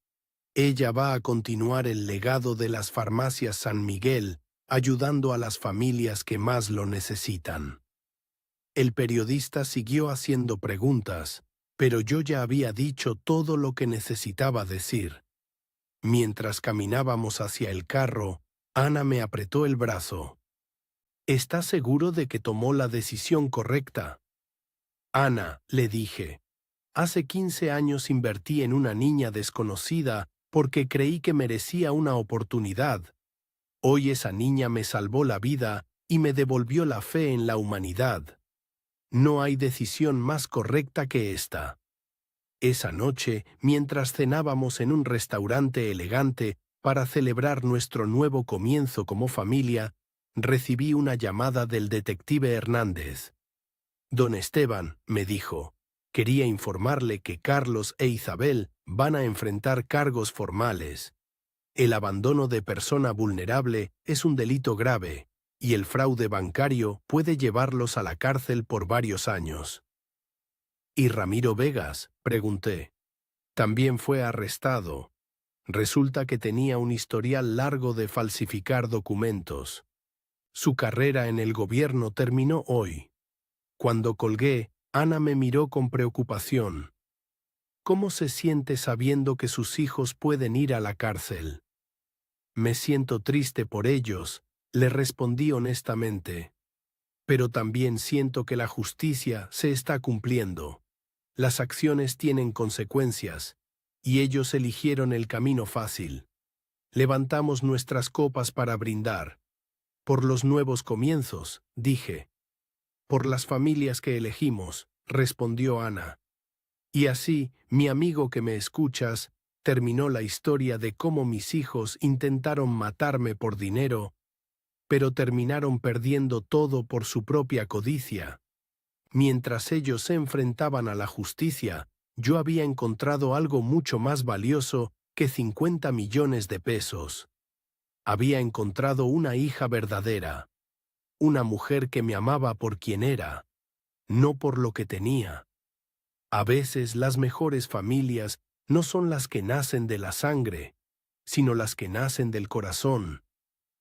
Ella va a continuar el legado de las farmacias San Miguel, ayudando a las familias que más lo necesitan. El periodista siguió haciendo preguntas, pero yo ya había dicho todo lo que necesitaba decir. Mientras caminábamos hacia el carro, Ana me apretó el brazo. ¿Estás seguro de que tomó la decisión correcta? Ana, le dije, hace 15 años invertí en una niña desconocida porque creí que merecía una oportunidad. Hoy esa niña me salvó la vida y me devolvió la fe en la humanidad. No hay decisión más correcta que esta. Esa noche, mientras cenábamos en un restaurante elegante para celebrar nuestro nuevo comienzo como familia, recibí una llamada del detective Hernández. Don Esteban, me dijo, quería informarle que Carlos e Isabel van a enfrentar cargos formales. El abandono de persona vulnerable es un delito grave, y el fraude bancario puede llevarlos a la cárcel por varios años. ¿Y Ramiro Vegas? Pregunté. También fue arrestado. Resulta que tenía un historial largo de falsificar documentos. Su carrera en el gobierno terminó hoy. Cuando colgué, Ana me miró con preocupación. ¿Cómo se siente sabiendo que sus hijos pueden ir a la cárcel? Me siento triste por ellos, le respondí honestamente. Pero también siento que la justicia se está cumpliendo. Las acciones tienen consecuencias, y ellos eligieron el camino fácil. Levantamos nuestras copas para brindar. Por los nuevos comienzos, dije. Por las familias que elegimos, respondió Ana. Y así, mi amigo que me escuchas, terminó la historia de cómo mis hijos intentaron matarme por dinero, pero terminaron perdiendo todo por su propia codicia. Mientras ellos se enfrentaban a la justicia, yo había encontrado algo mucho más valioso que 50 millones de pesos. Había encontrado una hija verdadera, una mujer que me amaba por quien era, no por lo que tenía. A veces las mejores familias no son las que nacen de la sangre, sino las que nacen del corazón.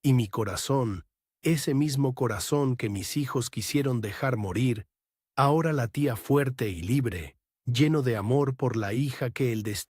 Y mi corazón, ese mismo corazón que mis hijos quisieron dejar morir, ahora latía fuerte y libre, lleno de amor por la hija que el destino